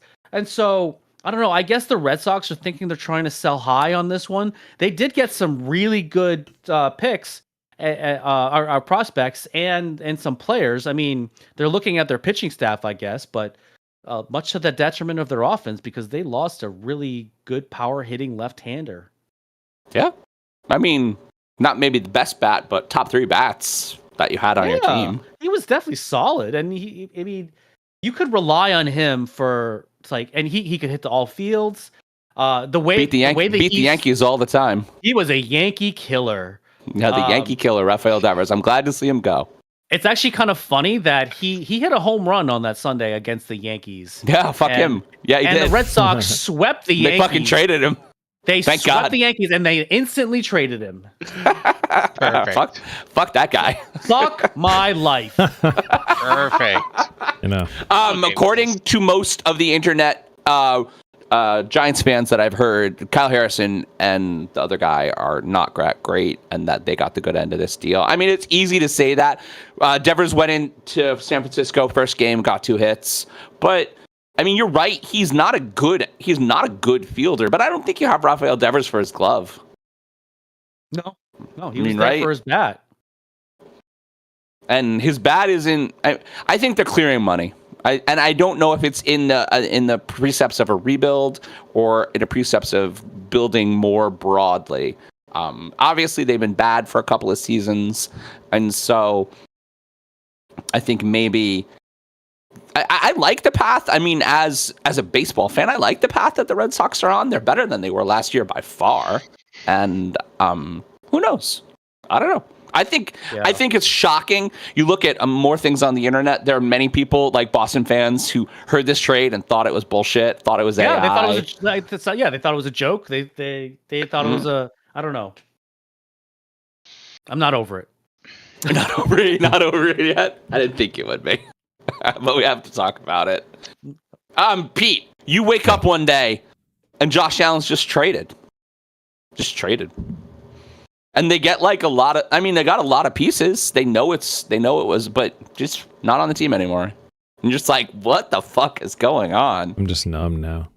so I don't know. I guess the Red Sox are thinking they're trying to sell high on this one. They did get some really good picks, our prospects, and some players. I mean, they're looking at their pitching staff, I guess, but much to the detriment of their offense because they lost a really good power hitting left-hander. Yeah. I mean, not maybe the best bat, but top 3 bats that you had on your team. He was definitely solid, and I mean, you could rely on him for and he could hit to all fields. The way beat the Yankees all the time. He was a Yankee killer. Yeah, the Yankee killer, Rafael Devers. I'm glad to see him go. It's actually kind of funny that he hit a home run on that Sunday against the Yankees. Yeah, fuck him. Yeah, he did. And the Red Sox swept the Yankees. They fucking traded him. They Thank swept God. the Yankees, and they instantly traded him. Perfect. Fuck that guy. Fuck my life. Perfect. You know. According to most of the internet Giants fans that I've heard, Kyle Harrison and the other guy are not great, and that they got the good end of this deal. I mean, it's easy to say that. Devers went into San Francisco first game, got 2 hits, but I mean, you're right. He's not a good fielder, but I don't think you have Rafael Devers for his glove. No, he was there for his bat. And his bat isn't. I think they're clearing money. I don't know if it's in the precepts of a rebuild or in the precepts of building more broadly. Obviously, they've been bad for a couple of seasons, and so I think maybe I like the path. I mean, as a baseball fan, I like the path that the Red Sox are on. They're better than they were last year by far, and who knows? I don't know. I think it's shocking. You look at more things on the internet. There are many people, like Boston fans, who heard this trade and thought it was bullshit. Thought it was AI. They thought it was they thought it was a joke. They thought it was a. I don't know. I'm not over it. Not over it yet. I didn't think you would be, but we have to talk about it. Pete, you wake up one day and Josh Allen's just traded. And they get like a lot of, I mean, they got a lot of pieces. They know it was, but just not on the team anymore. And just like, what the fuck is going on? I'm just numb now.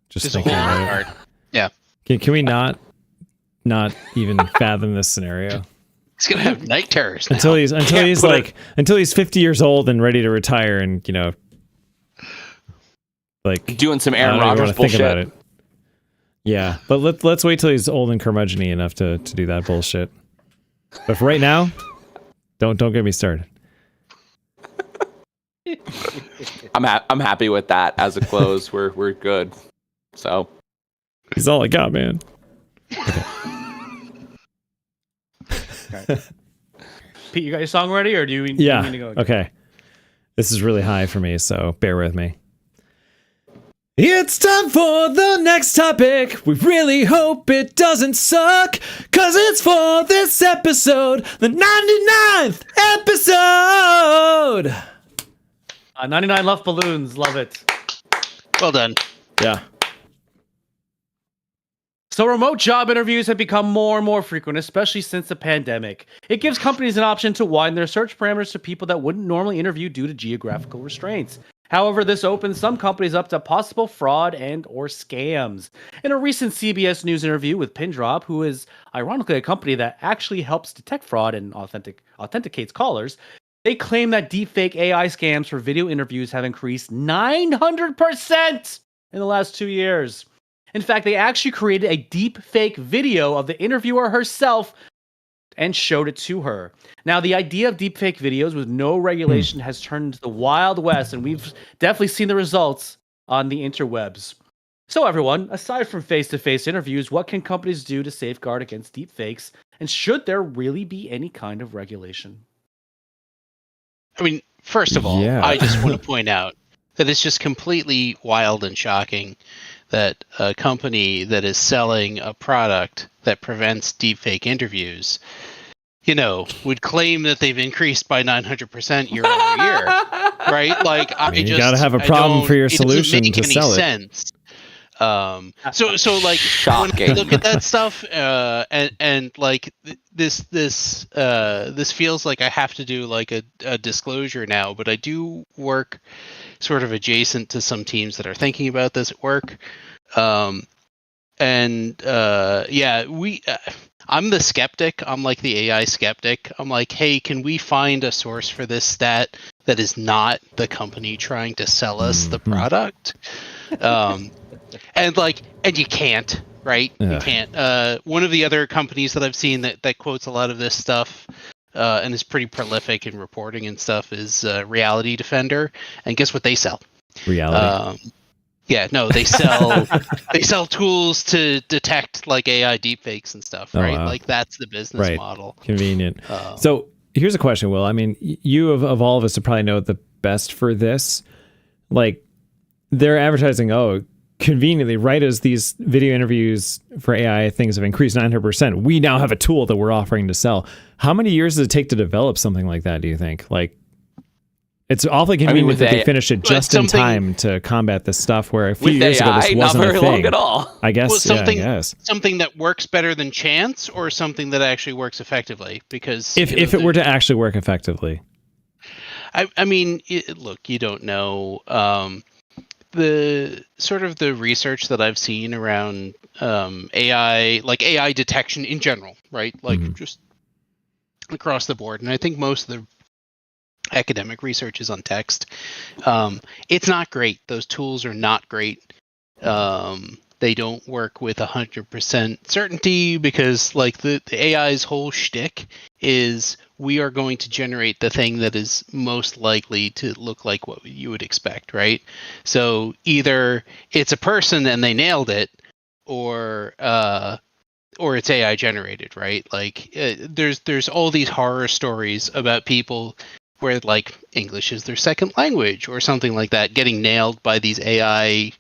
Just a thinking whole about lot it. hard. Yeah. Can we not even fathom this scenario? He's gonna have night terrors now. until he's 50 years old and ready to retire, and like doing some I Aaron don't even Rodgers wanna think about bullshit. it. Yeah, but let's wait till he's old and curmudgeon-y enough to do that bullshit. But for right now, don't get me started. I'm happy with that as a close. We're good. So He's all I got, man. Okay. Pete, you got your song ready, or do you need to go? Okay. This is really high for me, so bear with me. It's time for the next topic. We really hope it doesn't suck, 'cause it's for this episode, the 99th episode. 99 Love Balloons, love it. Well done. Yeah. So remote job interviews have become more and more frequent, especially since the pandemic. It gives companies an option to widen their search parameters to people that wouldn't normally interview due to geographical restraints. However, this opens some companies up to possible fraud and or scams. In a recent CBS News interview with Pindrop, who is ironically a company that actually helps detect fraud and authenticates callers, they claim that deepfake AI scams for video interviews have increased 900% in the last 2 years. In fact, they actually created a deepfake video of the interviewer herself and showed it to her. Now, the idea of deepfake videos with no regulation has turned into the Wild West, and we've definitely seen the results on the interwebs. So everyone, aside from face-to-face interviews, what can companies do to safeguard against deepfakes, and should there really be any kind of regulation? I mean, first of all, Yeah. I just want to point out that it's just completely wild and shocking that a company that is selling a product that prevents deepfake interviews, would claim that they've increased by 900% year over year, right? Like, You gotta have a problem for your solution to sell it. Sense. So like Shocking. when I look at that stuff, and like this feels like I have to do like a disclosure now, but I do work sort of adjacent to some teams that are thinking about this at work. I'm the skeptic. I'm like the AI skeptic. I'm like, hey, can we find a source for this stat that is not the company trying to sell us the product? And you can't, right? You can't. One of the other companies that I've seen that quotes a lot of this stuff and is pretty prolific in reporting and stuff is Reality Defender. And guess what they sell? Reality. They sell tools to detect like AI deepfakes and stuff, right? Wow. Like that's the business model. Convenient. So here's a question, Will. I mean, you of all of us to probably know the best for this. Like they're advertising, conveniently, right as these video interviews for AI things have increased 900%, we now have a tool that we're offering to sell. How many years does it take to develop something like that, do you think? Like, it's awfully convenient that they finished it just in time to combat this stuff where a few years ago this wasn't not very a thing. long at all. I guess, something that works better than chance, or something that actually works effectively. Because if it were to actually work effectively, I mean, look, you don't know. The sort of the research that I've seen around AI, like AI detection in general, right? Like just across the board, and I think most of the academic research is on text. It's not great. Those tools are not great. They don't work with 100% certainty because like the AI's whole shtick is we are going to generate the thing that is most likely to look like what you would expect, right? So either it's a person and they nailed it, or it's AI generated, right? Like there's all these horror stories about people where like English is their second language or something like that, getting nailed by these AI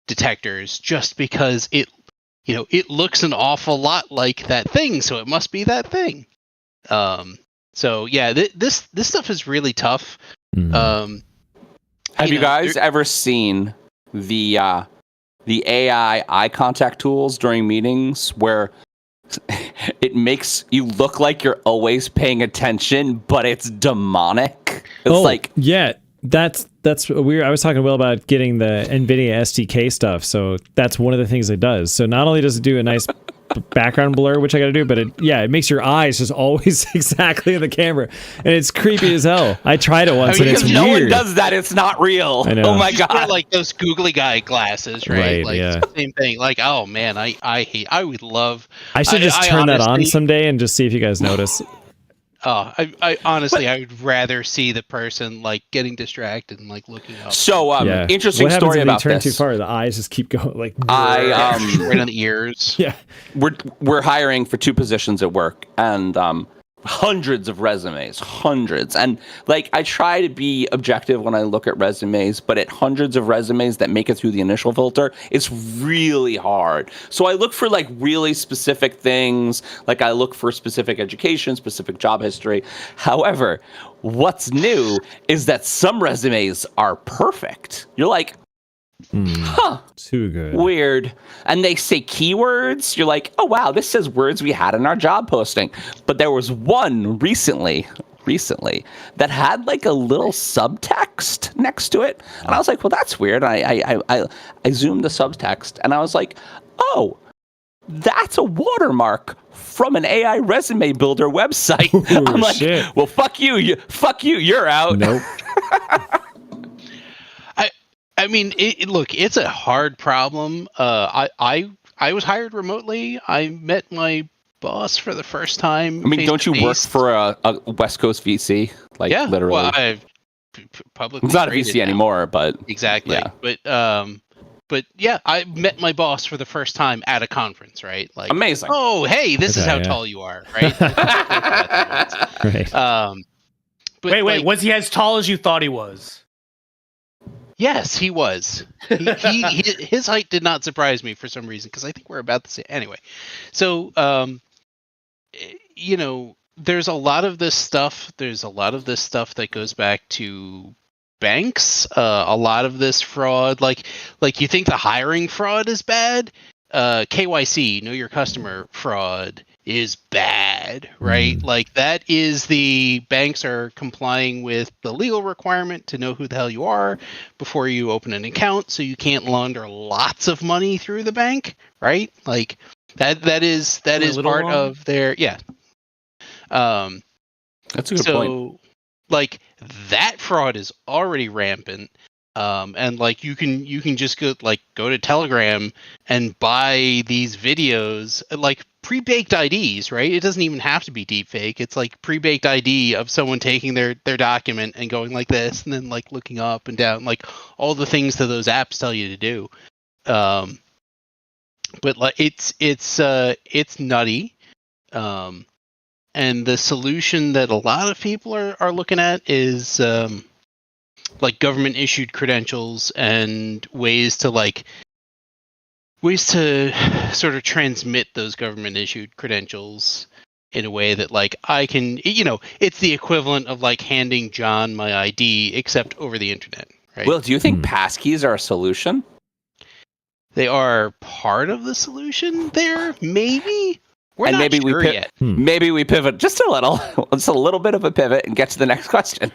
detectors just because it looks an awful lot like that thing, so it must be that thing. So yeah, this stuff is really tough. Have you guys ever seen the AI eye contact tools during meetings where it makes you look like you're always paying attention, but it's demonic? That's weird. I was talking to Will about getting the NVIDIA SDK stuff, so that's one of the things it does. So not only does it do a nice background blur, which I got to do, but it makes your eyes just always exactly in the camera, and it's creepy as hell. I tried it once, and it's weird. No one does that. It's not real. I know. Oh my god! Like those googly guy glasses, right? Like yeah. Same thing. Like, oh man, I would love. I should just turn that on someday and just see if you guys notice. I honestly, I would rather see the person like getting distracted and like looking up. So, interesting story about this. What happens if you turn too far? The eyes just keep going like right on the ears. Yeah, we're hiring for 2 positions at work, and hundreds of resumes, and like I try to be objective when I look at resumes, but at hundreds of resumes that make it through the initial filter, it's really hard. So I look for like really specific things, like I look for specific education, specific job history. However, what's new is that some resumes are perfect. You're like, too good. Weird. And they say keywords. You're like, oh wow, this says words we had in our job posting. But there was one recently that had like a little subtext next to it. And I was like, well, that's weird. I zoomed the subtext and I was like, oh, that's a watermark from an AI resume builder website. Ooh, I'm like, shit. well, fuck you, you're out. Nope. I mean, look, it's a hard problem. I was hired remotely. I met my boss for the first time. I mean, don't you work for a West Coast VC? Like, yeah, literally. Well, I've publicly. It's not a VC anymore, but exactly. Yeah. But yeah, I met my boss for the first time at a conference. Right? Like, amazing. Oh, hey, this is how tall you are. Right? Right. But wait, was he as tall as you thought he was? Yes, he was. His height did not surprise me for some reason because I think we're about the same. Anyway, so there's a lot of this stuff. There's a lot of this stuff that goes back to banks. A lot of this fraud, like you think the hiring fraud is bad. KYC, know your customer fraud, is bad. bad, right? Like that is the banks are complying with the legal requirement to know who the hell you are before you open an account, so you can't launder lots of money through the bank, right? Like that is part of their Um, That's a good point. like that fraud is already rampant. And like you can just go to Telegram and buy these videos, like pre-baked IDs, right? It doesn't even have to be deepfake. It's like pre-baked ID of someone taking their document and going like this, and then like looking up and down, like all the things that those apps tell you to do. But like it's nutty. And the solution that a lot of people are looking at is like government issued credentials and ways to sort of transmit those government issued credentials in a way that like I can, it's the equivalent of like handing John my ID except over the internet, right? Will, do you think passkeys are a solution? They are part of the solution there, maybe. We're not maybe sure yet. Maybe we pivot just a little, just a little bit of a pivot, and get to the next question.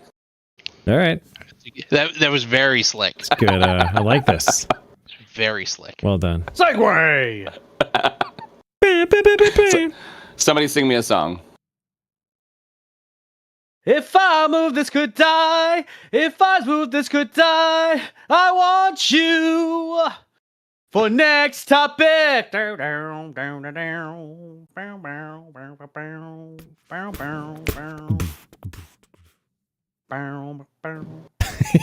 All right. That was very slick. It's good. I like this. Very slick. Well done. Segway! Somebody sing me a song. If I move, this could die. If I move, this could die. I want you for next topic.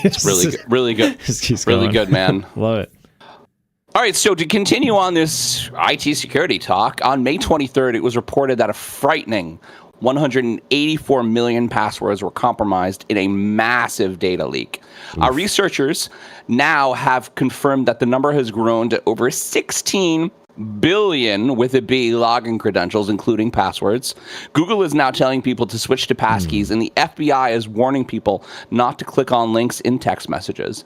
It's really good. Really good. Just really going. good, man. Love it. All right, so to continue on this IT security talk, on May 23rd, it was reported that a frightening 184 million passwords were compromised in a massive data leak. Our researchers now have confirmed that the number has grown to over 16 billion with a B login credentials, including passwords. Google is now telling people to switch to passkeys, and the FBI is warning people not to click on links in text messages.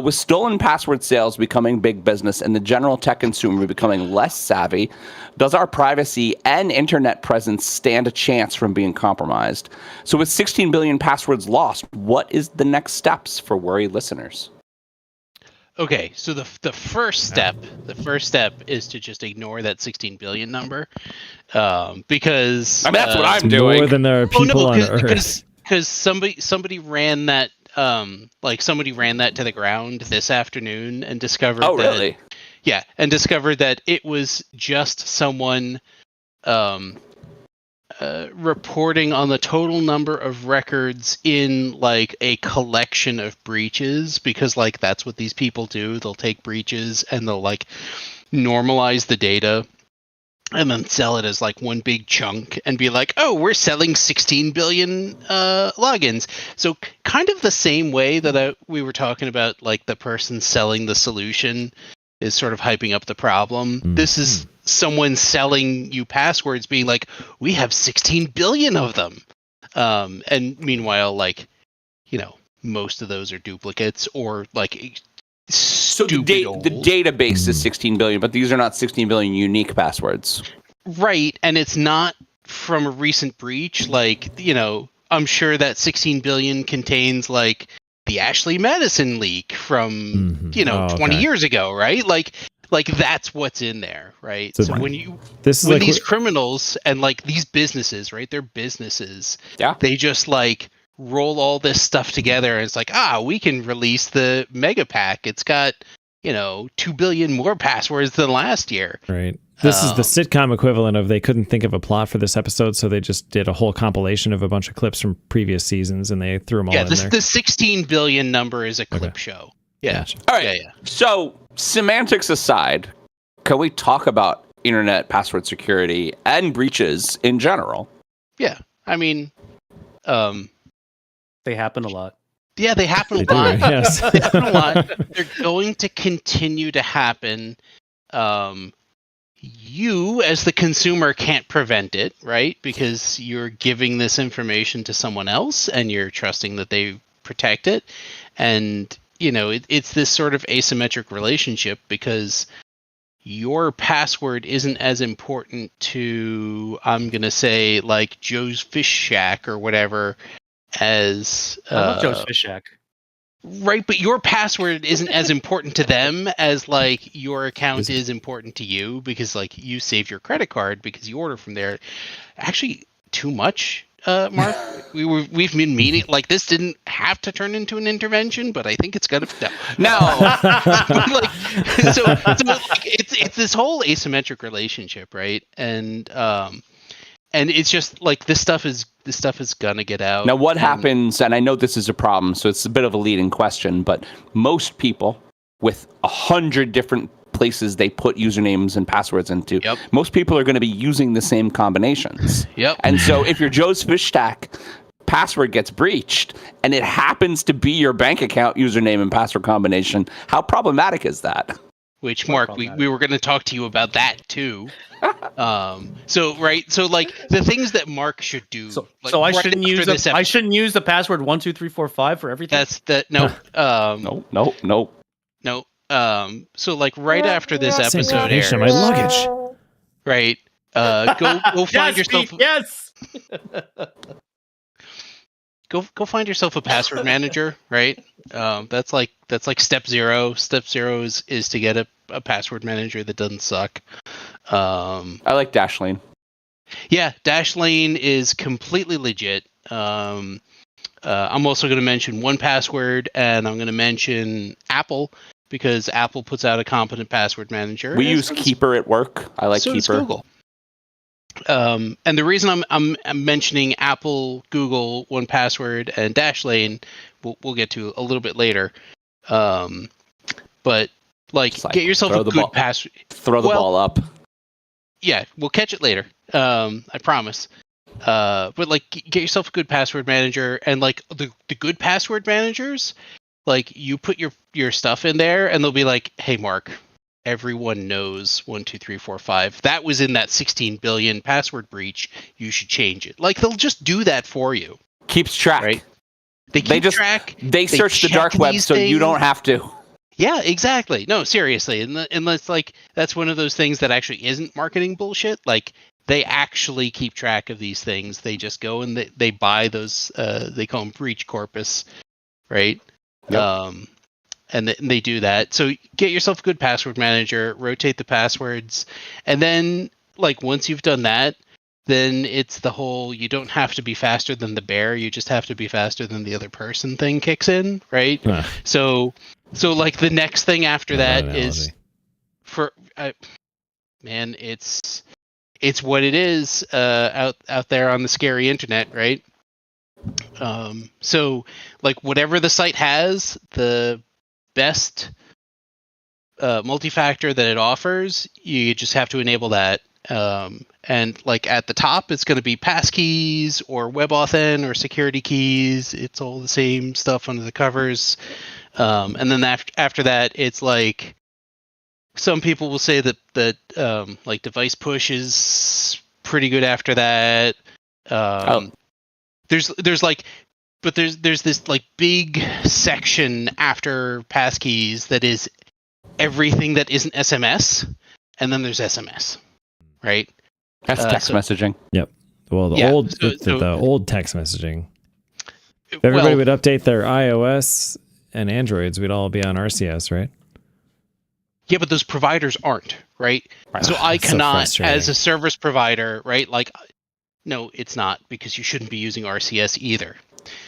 With stolen password sales becoming big business and the general tech consumer becoming less savvy, does our privacy and internet presence stand a chance from being compromised? So with 16 billion passwords lost, what is the next steps for worried listeners? Okay, so the first step is to just ignore that 16 billion number, because I mean, that's what I'm More doing. than there are people on Earth. because somebody ran that somebody ran that to the ground this afternoon and discovered Oh, really? Yeah, and discovered that it was just someone reporting on the total number of records in like a collection of breaches, because like that's what these people do. They'll take breaches and they'll like normalize the data and then sell it as like one big chunk and be like, oh, we're selling 16 billion logins. So kind of the same way that we were talking about, like the person selling the solution is sort of hyping up the problem. This is someone selling you passwords being like, we have 16 billion of them. And meanwhile, like, most of those are duplicates or like So the database is 16 billion, but these are not 16 billion unique passwords. Right. And it's not from a recent breach. Like, I'm sure that 16 billion contains like the Ashley Madison leak from 20 years ago, right? Like that's what's in there, right? So when these criminals and like these businesses, right? They're businesses. Yeah. They just like roll all this stuff together and it's like, we can release the mega pack. It's got 2 billion more passwords than last year. Right. This is the sitcom equivalent of they couldn't think of a plot for this episode, so they just did a whole compilation of a bunch of clips from previous seasons, and they threw them all in there. The 16 billion number is a clip show. Yeah. Gotcha. All right. Yeah. So semantics aside, can we talk about internet password security and breaches in general? Yeah. I mean, they happen a lot. Yeah, they happen a They do, lot. yes. They happen a lot. They're going to continue to happen. You, as the consumer, can't prevent it, right? Because you're giving this information to someone else and you're trusting that they protect it. And, it's this sort of asymmetric relationship because your password isn't as important to, I'm gonna say, like Joe's Fish Shack or whatever, as I love Joe's Fish Shack. right, but your password isn't as important to them as like your account is important to you, because like you save your credit card because you order from there. Actually, too much, Mark. We've been meaning, like, this didn't have to turn into an intervention, but I think it's gonna. No. Like, so like, it's this whole asymmetric relationship, right? And it's just like this stuff is gonna get out. Now, what happens, and I know this is a problem, so it's a bit of a leading question, but most people with 100 different places they put usernames and passwords into, most people are going to be using the same combinations. And so if your Joe's Fish Stack password gets breached and it happens to be your bank account username and password combination, how problematic is that? Which, Mark, we were going to talk to you about that too. So like the things that Mark should do. So like, I shouldn't use I shouldn't use the password 12345 for everything. That's the no. No. So like right after this episode airs, my luggage. Right. Go find yourself. Yes. Go find yourself a password manager. Right. That's like step zero. Step zero is to get a password manager that doesn't suck. I like Dashlane. Yeah, Dashlane is completely legit. I'm also going to mention 1Password, and I'm going to mention Apple, because Apple puts out a competent password manager. We use Keeper at work. I like so Keeper. Does Google. And the reason I'm mentioning Apple, Google, 1Password, and Dashlane, we'll get to a little bit later. But like, get yourself a good password. Throw the ball up. Yeah, we'll catch it later. I promise. But like, get yourself a good password manager, and like the good password managers, like you put your stuff in there, and they'll be like, "Hey, Mark, everyone knows 12345. That was in that 16 billion password breach. You should change it." Like, they'll just do that for you. Keeps track. Right? They keep track. They search the dark web, so you don't have to. Yeah, exactly. No, seriously, and it's like that's one of those things that actually isn't marketing bullshit. Like, they actually keep track of these things. They just go and they buy those. They call them breach corpus, right? Yep. And they do that. So get yourself a good password manager. Rotate the passwords, and then like once you've done that, then it's the whole you don't have to be faster than the bear. You just have to be faster than the other person thing kicks in, right? So like the next thing after that is man, it's what it is out there on the scary internet, right? So like whatever the site has, the best multi-factor that it offers, you just have to enable that. And like at the top, it's going to be passkeys or WebAuthn or security keys. It's all the same stuff under the covers. And then after that, it's like some people will say that like device push is pretty good after that. There's this like big section after passkeys that is everything that isn't SMS, and then there's SMS, right? That's text messaging. Yep. Well, the old text messaging. If everybody would update their iOS and Androids, we'd all be on RCS, right? Yeah, but those providers aren't, right? So I cannot, as a service provider, right? Like, no, it's not, because you shouldn't be using RCS either.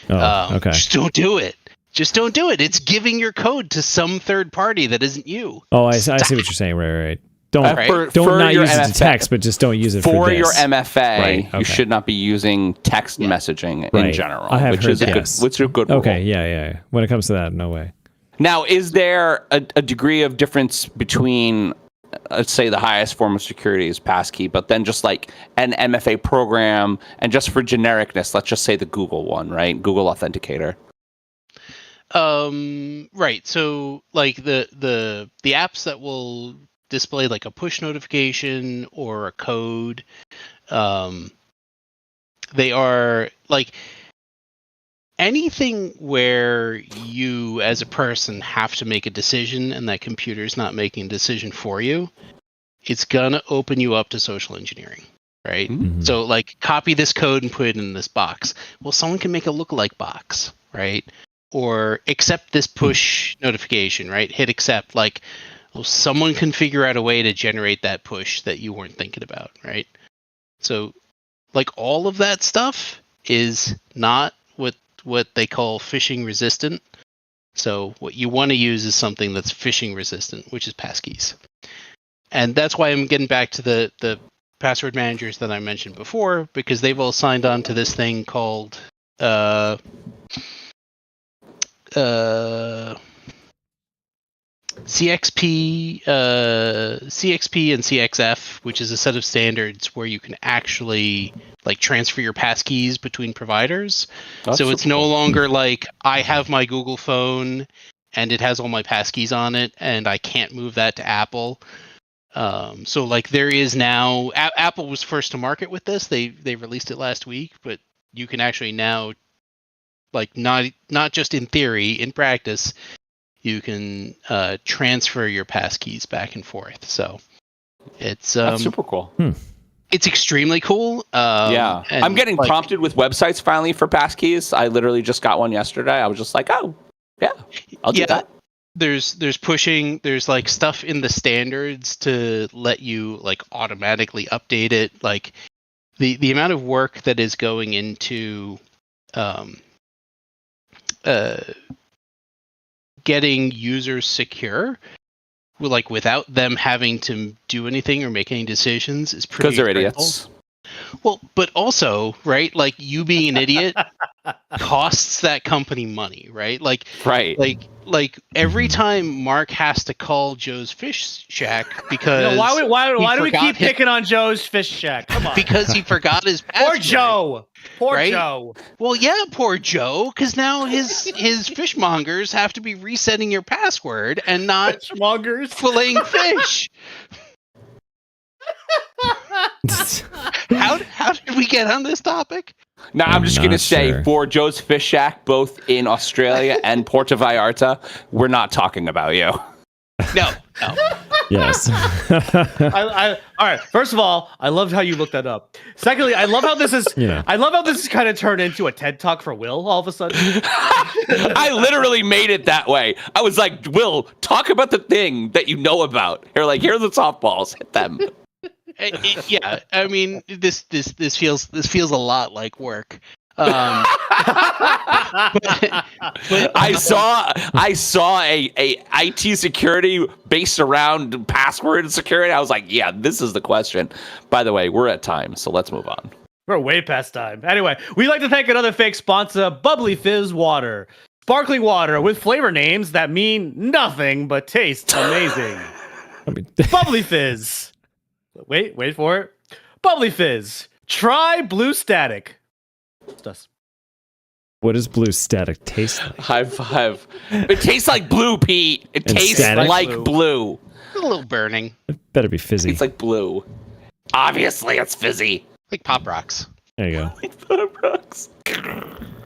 Okay. Just don't do it. Just don't do it. It's giving your code to some third party that isn't you. Oh, I see what you're saying. Right. Don't for not use MFA, it to text, but just don't use it for this. your MFA. Right, okay. You should not be using text messaging in general. I have which heard is a good rule. Okay, yeah. When it comes to that, no way. Now, is there a degree of difference between, let's say, the highest form of security is passkey, but then just like an MFA program, and just for genericness, let's just say the Google one, right? Google Authenticator. Right. So like the apps that will display like a push notification or a code, they are like anything where you as a person have to make a decision and that computer's not making a decision for you. it's gonna open you up to social engineering, right? Mhm. So like copy this code and put it in this box. Well, someone can make a lookalike box, right? Or accept this push notification, right? Hit accept. Like, well, someone can figure out a way to generate that push that you weren't thinking about, right? So like all of that stuff is not what they call phishing resistant. So what you want to use is something that's phishing resistant, which is passkeys. And that's why I'm getting back to the password managers that I mentioned before, because they've all signed on to this thing called CXP and CXF, which is a set of standards where you can actually like transfer your passkeys between providers. That's So it's super no cool. longer like I have my Google phone and it has all my passkeys on it and I can't move that to Apple. So like there is now Apple was first to market with this. They released it last week, but you can actually now, like, not just in theory, in practice, you can transfer your passkeys back and forth. So it's That's super cool. it's extremely cool. Yeah, and, I'm getting like, prompted with websites finally for passkeys. I literally just got one yesterday. I was just like, oh, yeah, I'll do that. There's pushing. There's like stuff in the standards to let you like automatically update it. Like the amount of work that is going into getting users secure, like without them having to do anything or make any decisions, is pretty Because they're critical. idiots. Well, but also, right? Like you being an idiot costs that company money, right? Like Right. like every time Mark has to call Joe's Fish Shack because You know, why do we keep forgot his- picking on Joe's Fish Shack? Come on. because he forgot his password. Poor Joe. Poor Right? Joe. Well, yeah, poor Joe, because now his fishmongers have to be resetting your password and not Fishmongers. filleting fish. How did we get on this topic? Now, I'm just going to not say sure. for Joe's Fish Shack, both in Australia and Puerto Vallarta, we're not talking about you. No. Yes. All right. First of all, I loved how you looked that up. Secondly, I love how this is. Yeah. I love how this is kind of turned into a TED talk for Will. All of a sudden, I literally made it that way. I was like, Will, talk about the thing that you know about. Here are the softballs. Hit them. Yeah, I mean, this feels a lot like work. But I saw a IT security based around password security. I was like, yeah, this is the question. By the way, we're at time, so let's move on. we're way past time. Anyway, we'd like to thank another fake sponsor, Bubbly Fizz Water, sparkling water with flavor names that mean nothing but taste amazing. Bubbly Fizz. Wait for it. Bubbly Fizz. Try Blue Static. It's us. What does blue static taste like? High five. It tastes like blue, Pete. It And tastes static? like blue. a little burning, It better be fizzy. It's like blue. Obviously, it's fizzy. like Pop Rocks. There you go.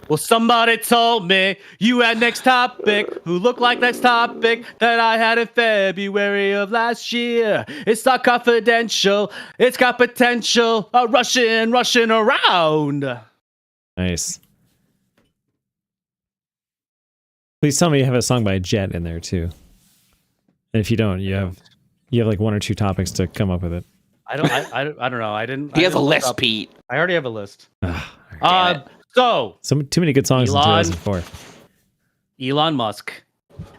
Well, somebody told me you had next topic, who looked like next topic that I had in February of last year. It's not confidential. It's got potential. A Russian around. Nice. Please tell me you have a song by Jet in there too. And if you don't, you have like one or two topics to come up with it. I don't know. I didn't. He has a didn't look list, up. Pete. I already have a list. Damn it. So Too many good songs Elon. in 2004. Elon Musk.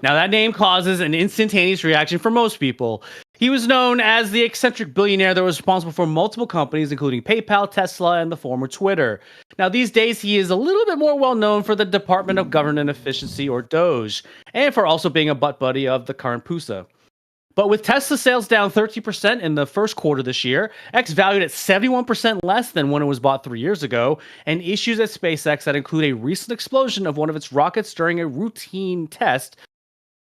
Now, that name causes an instantaneous reaction for most people. He was known as the eccentric billionaire that was responsible for multiple companies, including PayPal, Tesla, and the former Twitter. Now, these days, he is a little bit more well known for the Department of Government Efficiency, or DOGE, and for also being a butt buddy of the current PUSA. But with Tesla sales down 30% in the first quarter this year, X valued at 71% less than when it was bought 3 years ago, and issues at SpaceX that include a recent explosion of one of its rockets during a routine test,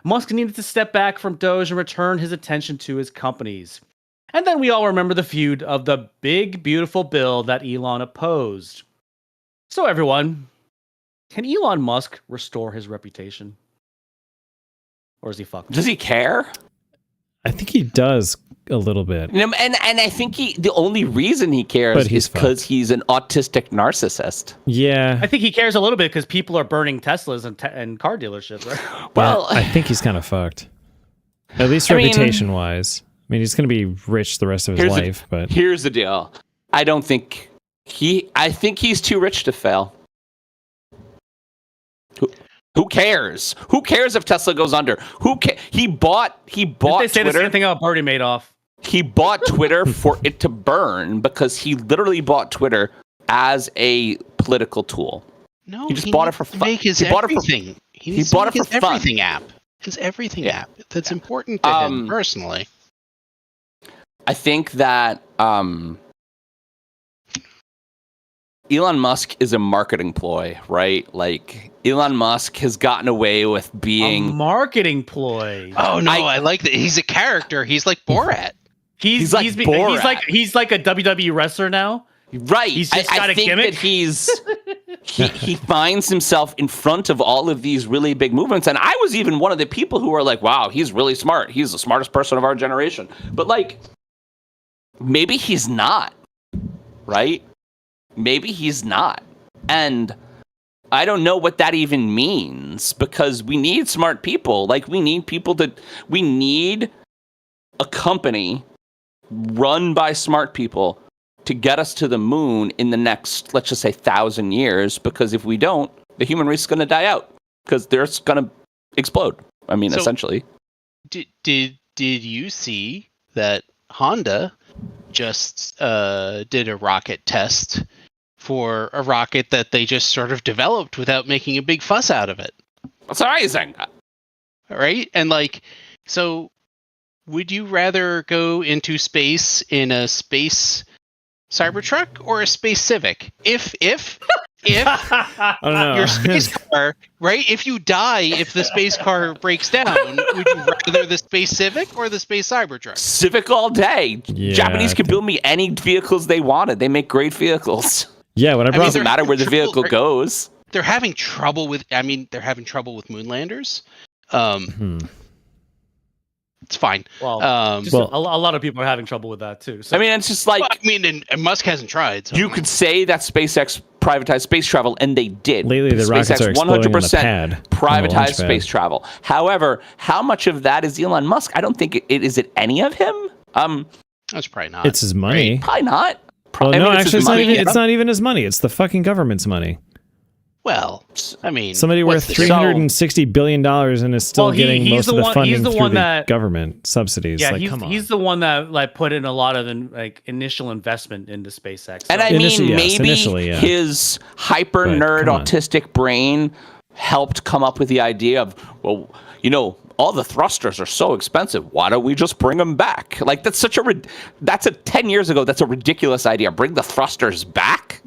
Musk needed to step back from Doge and return his attention to his companies. And then we all remember the feud of the big, beautiful bill that Elon opposed. So everyone, can Elon Musk restore his reputation? Or is he fucked? Does he care? I think he does a little bit. And I think the only reason he cares But he's is because he's an autistic narcissist. Yeah. I think he cares a little bit because people are burning Teslas and car dealerships, right? Well, I think he's kind of fucked. At least I mean- reputation-wise. I mean, he's going to be rich the rest of his life, but here's the deal. I think he's too rich to fail. Who cares? Who cares if Tesla goes under? He bought They say Twitter. the same thing about Bernie Madoff. He bought Twitter for it to burn because he literally bought Twitter as a political tool. No, he just bought it for fun. Make his He bought it for- everything. he bought it for his fun. everything app. His everything Yeah. app. That's important to him personally. I think that Elon Musk is a marketing ploy, right? Like Elon Musk has gotten away with A being marketing ploy. Oh no, I like that. He's a character. He's like Borat. He's like Borat. He's like a WWE wrestler now. right. He's just I got a think gimmick. that he finds himself in front of all of these really big movements. And I was even one of the people who are like, wow, he's really smart. He's the smartest person of our generation. But like, maybe he's not, right? Maybe he's not. And I don't know what that even means because we need smart people. Like we need a company run by smart people to get us to the moon in the next, let's just say 1,000 years, because if we don't, the human race is going to die out because they're going to explode. I mean, So- essentially. Did you see that Honda just did a rocket test for a rocket that they just sort of developed without making a big fuss out of it? That's amazing. Right? And like, so would you rather go into space in a space Cybertruck or a space Civic? If I don't know. your space car, right? If you die, if the space car breaks down, would you rather the space Civic or the space Cybertruck? Civic all day. Yeah, Japanese I could build me any vehicles they wanted. They make great vehicles. Yeah, when I It brought doesn't matter where the vehicle goes. They're having trouble with. I mean, they're having trouble with moonlanders. It's fine. Well, just well- a lot of people are having trouble with that too. So. I mean, it's just like Well, I mean, and Musk hasn't tried. So. you could say that SpaceX privatized space travel, and they did. Lately, the rockets are exploding on the pad, on the launch privatized pad. space travel. However, how much of that is Elon Musk? I don't think is it any of him. That's probably not. It's his money. Probably not. Well, I no, mean, actually, his money. it's not even his money. It's the fucking government's money. Well, I mean, Somebody what's worth the- $360 billion and is still Well, getting he's most the of the one- funding he's the through one the that- government subsidies. yeah, Like, come on. he's the one that like put in a lot of initial investment into SpaceX. And So- I mean, Initially, maybe yeah. his hyper But, nerd come on. autistic brain helped come up with the idea of, well, you know, all the thrusters are so expensive. Why don't we just bring them back? Like that's 10 years ago. That's a ridiculous idea. Bring the thrusters back.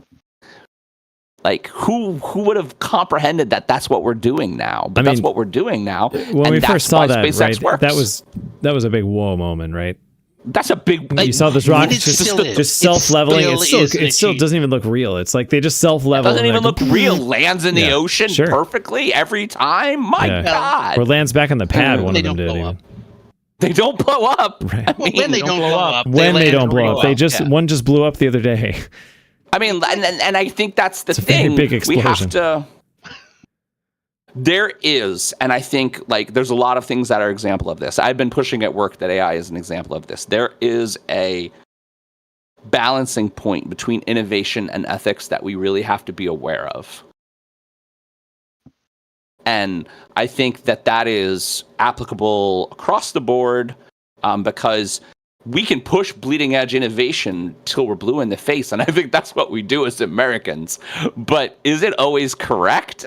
Like who would have comprehended that that's what we're doing now? But I that's mean, what we're doing now. when and we that's first saw why that, SpaceX right? works. That was a big whoa moment, right? That's a big. You saw this rocket just It self-leveling. still is an It still issue. doesn't even look real. It's like they just self-level. doesn't and even they're look real. Lands in the Yeah, ocean sure. perfectly every time. My Yeah. God. Or lands back on the pad. One They of them don't did. blow even. up. They don't blow up. Right. I Well, mean, when they don't blow up, When they land don't blow real up, they well. just Yeah. one just blew up the other day. I mean, and I think that's the It's a very thing. big We have explosion. to. There is, and I think like there's a lot of things that are example of this. I've been pushing at work that AI is an example of this. There is a balancing point between innovation and ethics that we really have to be aware of. And I think that is applicable across the board because we can push bleeding edge innovation till we're blue in the face. And I think that's what we do as Americans. But is it always correct?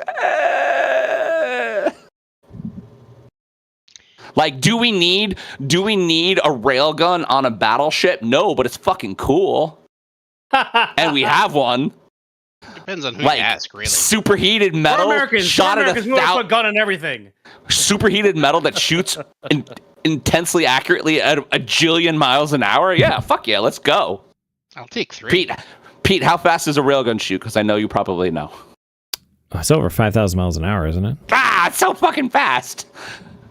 Like, do we need a railgun on a battleship? No, but it's fucking cool. And we have one. Depends on who Like you ask, really. superheated We're metal Americans. shot We're at Americans. We want to 1,000 put a gun on everything. superheated metal that shoots intensely accurately at a jillion miles an hour. Yeah, fuck yeah, let's go. I'll take 3. Pete, how fast does a railgun shoot? Because I know you probably know. It's over 5,000 miles an hour, isn't it? Ah, it's so fucking fast.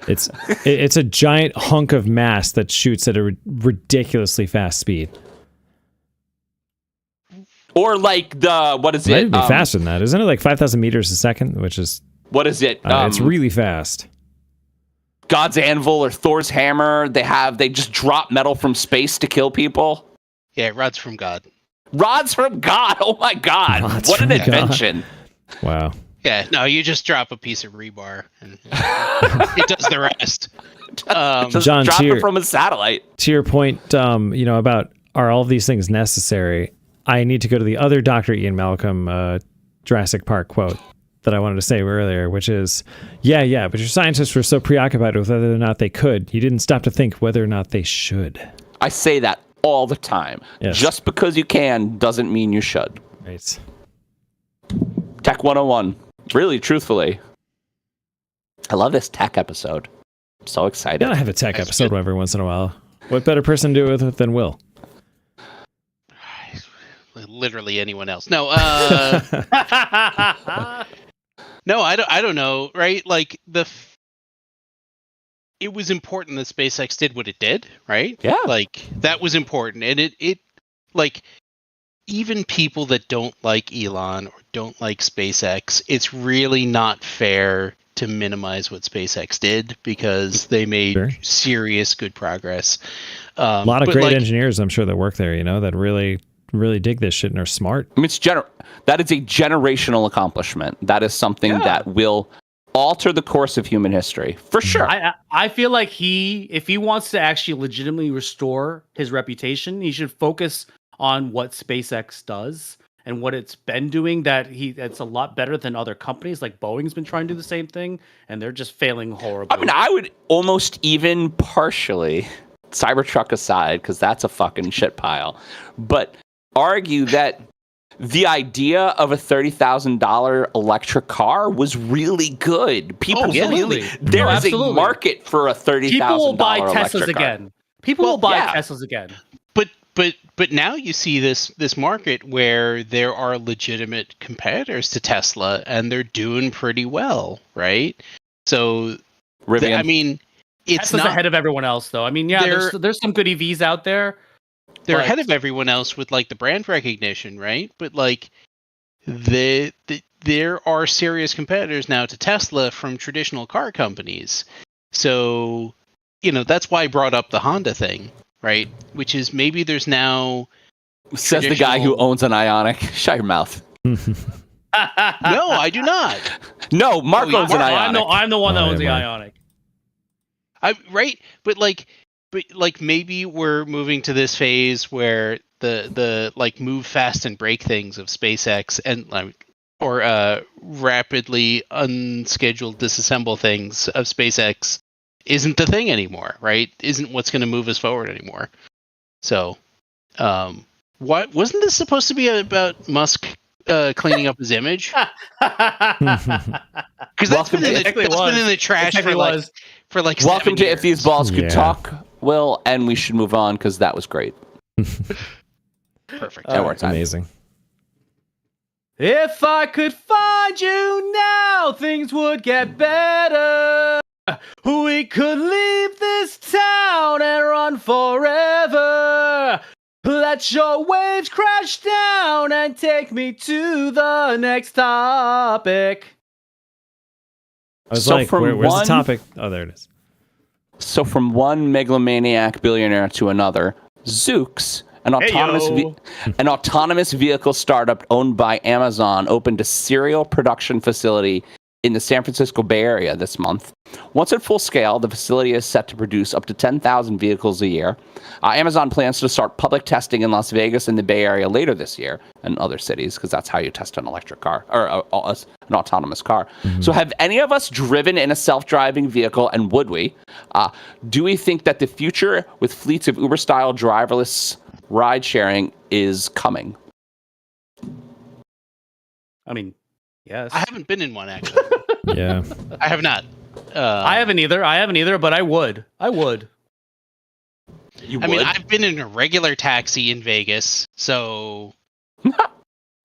It's a giant hunk of mass that shoots at a ridiculously fast speed. Or like what is It it? might be faster than that. Isn't it like 5,000 meters a second? Which is What is it? it's really fast. God's anvil or Thor's hammer. They just drop metal from space to kill people. Yeah, rods from God. Rods from God. Oh my God. Rods What an from God. invention. Wow. Yeah, no, you just drop a piece of rebar and it does the rest. Just John, drop to your- it from a satellite. To your point, about are all of these things necessary? I need to go to the other Dr. Ian Malcolm Jurassic Park quote that I wanted to say earlier, which is, yeah, but your scientists were so preoccupied with whether or not they could, you didn't stop to think whether or not they should. I say that all the time. Yes. Just because you can doesn't mean you should. Right. Tech 101. Really, truthfully. I love this tech episode. I'm so excited. Gotta have a tech episode every once in a while. What better person to do it with than Will? Literally anyone else. No, no, I don't know, right? Like it was important that SpaceX did what it did, right? Yeah. Like that was important, and it like even people that don't like Elon or don't like SpaceX, it's really not fair to minimize what SpaceX did because they made serious good progress. A lot of great engineers, I'm sure, that work there, that really dig this shit and are smart. I mean, that is a generational accomplishment. That is something that will alter the course of human history, for sure. I feel like if he wants to actually legitimately restore his reputation, he should focus on what SpaceX does and what it's been doing. It's a lot better than other companies. Like Boeing's been trying to do the same thing, and they're just failing horribly. I mean, I would almost even partially, Cybertruck aside, because that's a fucking shit pile, but argue that the idea of a $30,000 electric car was really good. People there is a market for a $30,000 People will buy electric Teslas car. again. People will buy Teslas again. But now you see this market where there are legitimate competitors to Tesla and they're doing pretty well, right? So Rivian. I mean, it's Tesla's not ahead of everyone else, though. I mean, yeah, there's some good EVs out there. They're ahead of everyone else with like the brand recognition, right? But like there are serious competitors now to Tesla from traditional car companies. So, that's why I brought up the Honda thing, right? Which is maybe there's now Says the guy who owns an Ioniq. Shut your mouth. No, I do not. No, Mark owns an Ioniq. I'm the one that owns the Ioniq. Right? But maybe we're moving to this phase where the like move fast and break things of SpaceX and or rapidly unscheduled disassemble things of SpaceX isn't the thing anymore, right? Isn't what's going to move us forward anymore. So, what wasn't this supposed to be about Musk cleaning up his image? Because that's been in the trash for like Welcome 7 to years. If These Balls Could Talk, Will, and we should move on because that was great. Perfect. Amazing. If I could find you now, things would get better. We could leave this town and run forever. Let your waves crash down and take me to the next topic. I was where's the topic? Oh, there it is. So from one megalomaniac billionaire to another, Zoox, an autonomous vehicle startup owned by Amazon, opened a serial production facility in the San Francisco Bay Area this month. Once at full scale, the facility is set to produce up to 10,000 vehicles a year. Amazon plans to start public testing in Las Vegas and the Bay Area later this year, and other cities, because that's how you test an electric car, or an autonomous car. Mm-hmm. So have any of us driven in a self-driving vehicle, and would we? Do we think that the future with fleets of Uber-style driverless ride-sharing is coming? I mean, yes. I haven't been in one, actually. Yeah. I have not. I haven't either, but I would. You I would? mean, I've been in a regular taxi in Vegas, so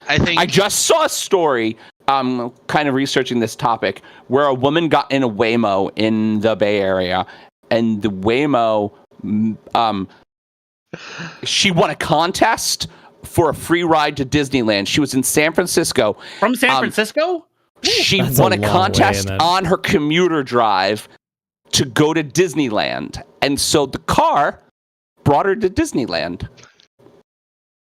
I think I just saw a story kind of researching this topic where a woman got in a Waymo in the Bay Area, and the Waymo, she won a contest for a free ride to Disneyland. She was in San Francisco. From San Francisco? She That's won a a long contest way in that. on her commuter drive to go to Disneyland. And so the car brought her to Disneyland.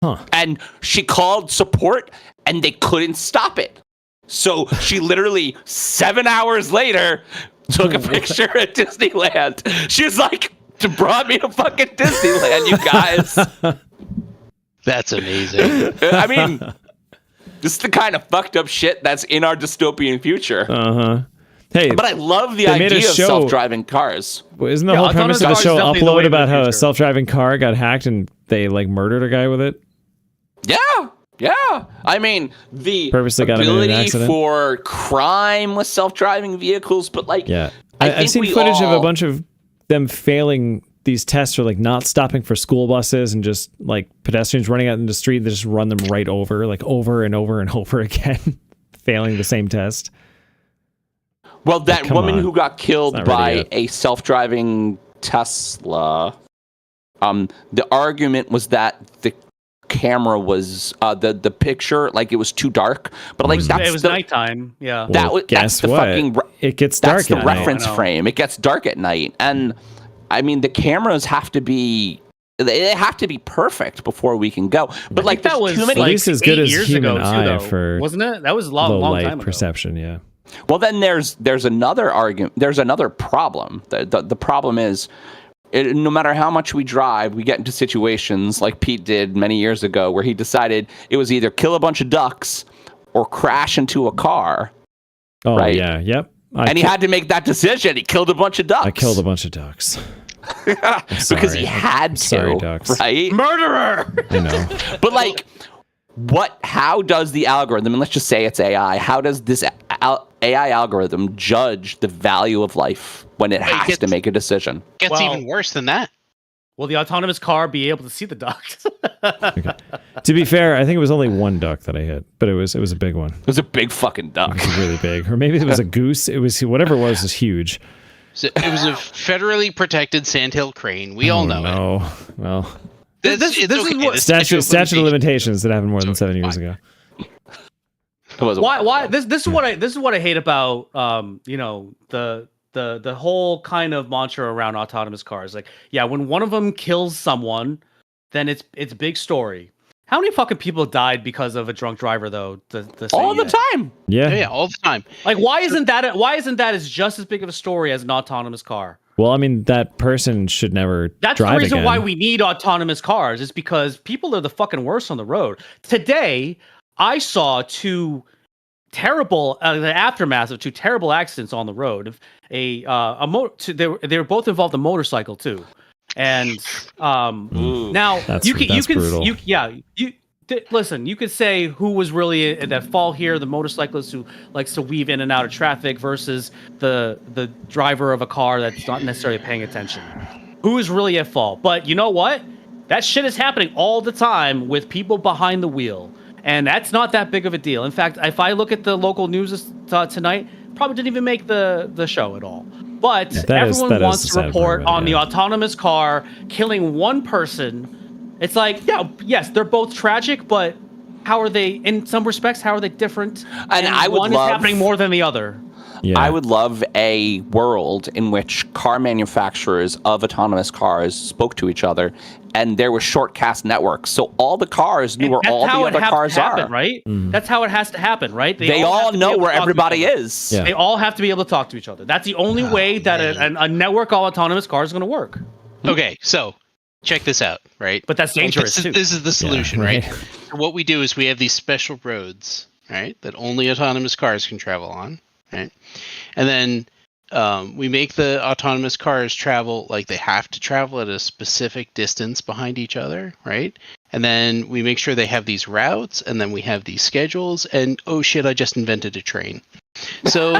Huh. And she called support and they couldn't stop it. So she literally 7 hours later took a picture at Disneyland. She was like, brought me to fucking Disneyland, you guys. That's amazing. I mean, this is the kind of fucked up shit that's in our dystopian future. Uh-huh. Hey, But I love the they made a idea of show- self-driving cars. isn't the Yeah, whole premise of the autonomous show cars is definitely the way upload of the about how a future. self-driving car got hacked and they like murdered a guy with it? Yeah. I mean, the Purposely got him in an ability accident? for crime with self-driving vehicles, but like, Yeah. I I've think seen we footage of a all- bunch of them failing these tests, or like not stopping for school buses and just like pedestrians running out in the street, they just run them right over, like over and over and over again, failing the same test. Well, that come woman on. who got killed It's not by ready yet. a self-driving Tesla, the argument was that the camera was the picture, like it was too dark, but like It was nighttime. Yeah. That Well, was guess that's the what? fucking It gets that's dark the at night. reference I know. frame. It gets dark at night, and I mean the cameras have to be. They have to be perfect before we can go. But like that there's was too many. At least as good 8 as years human ago, too, eye though. for wasn't it? That was a low long light time ago. perception. Yeah. Well, then there's another argument. There's another problem. The problem is, no matter how much we drive, we get into situations like Pete did many years ago, where he decided it was either kill a bunch of ducks or crash into a car, Oh Right. yeah. Yep. and he had to make that decision. He killed a bunch of ducks. I killed a bunch of ducks. because sorry. he had to, Sorry, ducks. right? Murderer. I know. But like, how does the algorithm, and let's just say it's AI, how does this AI algorithm judge the value of life when it has to make a decision? Gets Well- even worse than that. Will the autonomous car be able to see the ducks? To be fair, I think it was only one duck that I hit, but it was a big one. It was a big fucking duck. It was really big, or maybe it was a goose. It was whatever it was huge. So it was a federally protected sandhill crane. We all know it. No, well, This is what- The statute of limitations that happened more than 7 years ago. It was a- Why this is what I hate about the whole kind of mantra around autonomous cars. Like, yeah, when one of them kills someone, then it's a big story. How many fucking people died because of a drunk driver though? all the time. Yeah. Yeah, all the time. Like, why isn't that as just as big of a story as an autonomous car? Well, I mean, that person should never That's drive the reason again. why we need autonomous cars, is because people are the fucking worst on the road. Today, I saw the aftermath of two terrible accidents on the road. They were both involved in a motorcycle too, and now That's brutal. listen. You could say who was really at that fall here: the motorcyclist who likes to weave in and out of traffic versus the driver of a car that's not necessarily paying attention. Who is really at fault? But you know what? That shit is happening all the time with people behind the wheel. And that's not that big of a deal. In fact, if I look at the local news tonight, probably didn't even make the show at all. But everyone wants the to sad report part of it, on the yeah. autonomous car killing one person. It's like, yes, they're both tragic, but how are they, in some respects, how are they different? And I would one love- is happening more than the other. Yeah. I would love a world in which car manufacturers of autonomous cars spoke to each other, and there were shortcast networks, so all the cars knew where That's all the how it other has cars to happen, are. right? Mm. That's how it has to happen, right? They have all to be know able to where talk to each everybody other. is. Yeah. They all have to be able to talk to each other. That's the only way that a network of autonomous cars is going to work. Okay, so check this out, right? But that's dangerous too. This is the solution, right. right? So what we do is we have these special roads, right, that only autonomous cars can travel on, right? And then we make the autonomous cars travel like they have to travel at a specific distance behind each other, right? And then we make sure they have these routes, and then we have these schedules. And oh shit, I just invented a train. So,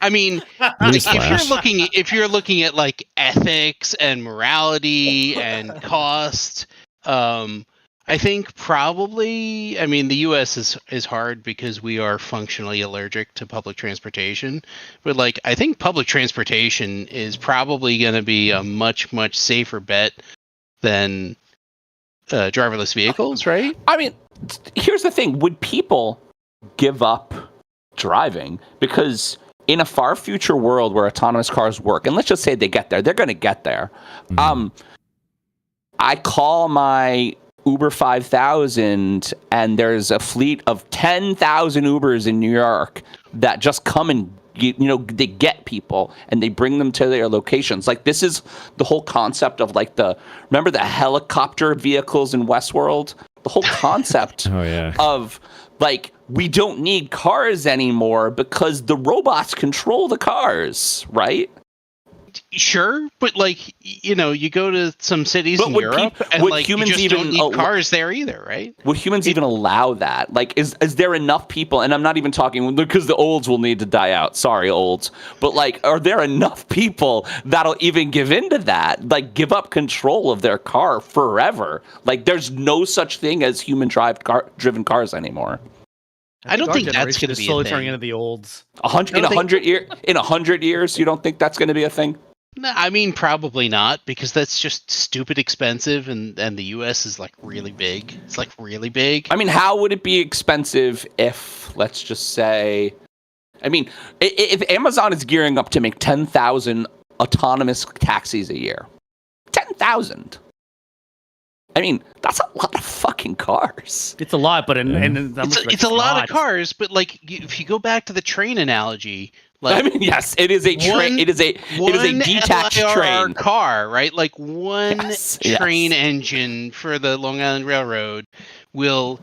I mean, Newsflash. if you're looking at like ethics and morality and cost, I I think probably, I mean, the U.S. is hard because we are functionally allergic to public transportation. But like, I think public transportation is probably going to be a much, much safer bet than driverless vehicles, right? I mean, here's the thing. Would people give up driving? Because in a far future world where autonomous cars work, and let's just say they get there, they're going to get there. I call my Uber 5000 and there's a fleet of 10,000 Ubers in New York that just come and they get people and they bring them to their locations. Like, this is the whole concept of like remember the helicopter vehicles in Westworld? The whole concept of like, we don't need cars anymore because the robots control the cars, right? Sure, but like, you go to some cities in Europe and like humans you just don't need cars there either, right? Would humans even allow that? Like, is there enough people? And I'm not even talking because the olds will need to die out. Sorry, olds. But like, are there enough people that'll even give into that? Like, give up control of their car forever? Like, there's no such thing as driven cars anymore. I don't think that's going to be slowly a thing. turning into the olds. In 100 years, you don't think that's going to be a thing? No, I mean, probably not, because that's just stupid expensive, and the U.S. is like really big. It's like really big. I mean, how would it be expensive if, let's just say, I mean, if Amazon is gearing up to make 10,000 autonomous taxis a year, 10,000. I mean, that's a lot of fucking cars. It's a lot, but it's a lot of cars. But like, if you go back to the train analogy, like, I mean, yes, it is a train. It is a detached train car, right? Like one train engine for the Long Island Railroad will,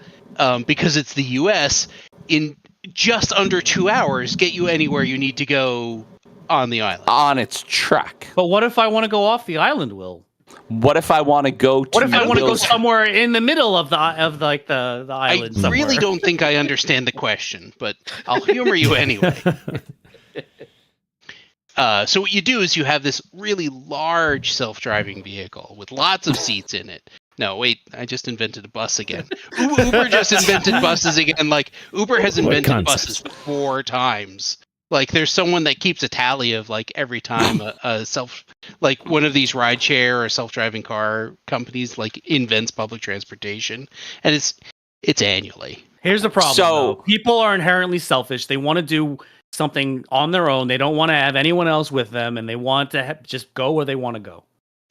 because it's the U.S., in just under 2 hours, get you anywhere you need to go on the island on its track. But what if I want to go off the island, Will? What if I want to go to? What if I want to go somewhere in the middle of the island? I somewhere? Really don't think I understand the question, but I'll humor you anyway. So what you do is you have this really large self-driving vehicle with lots of seats in it. No, wait, I just invented a bus again. Uber just invented buses again. Like, Uber has invented buses 4 times. Like, there's someone that keeps a tally of like every time like one of these rideshare or self-driving car companies like invents public transportation, and it's annually. Here's the problem. So people are inherently selfish. They want to do something on their own. They don't want to have anyone else with them, and they want to just go where they want to go.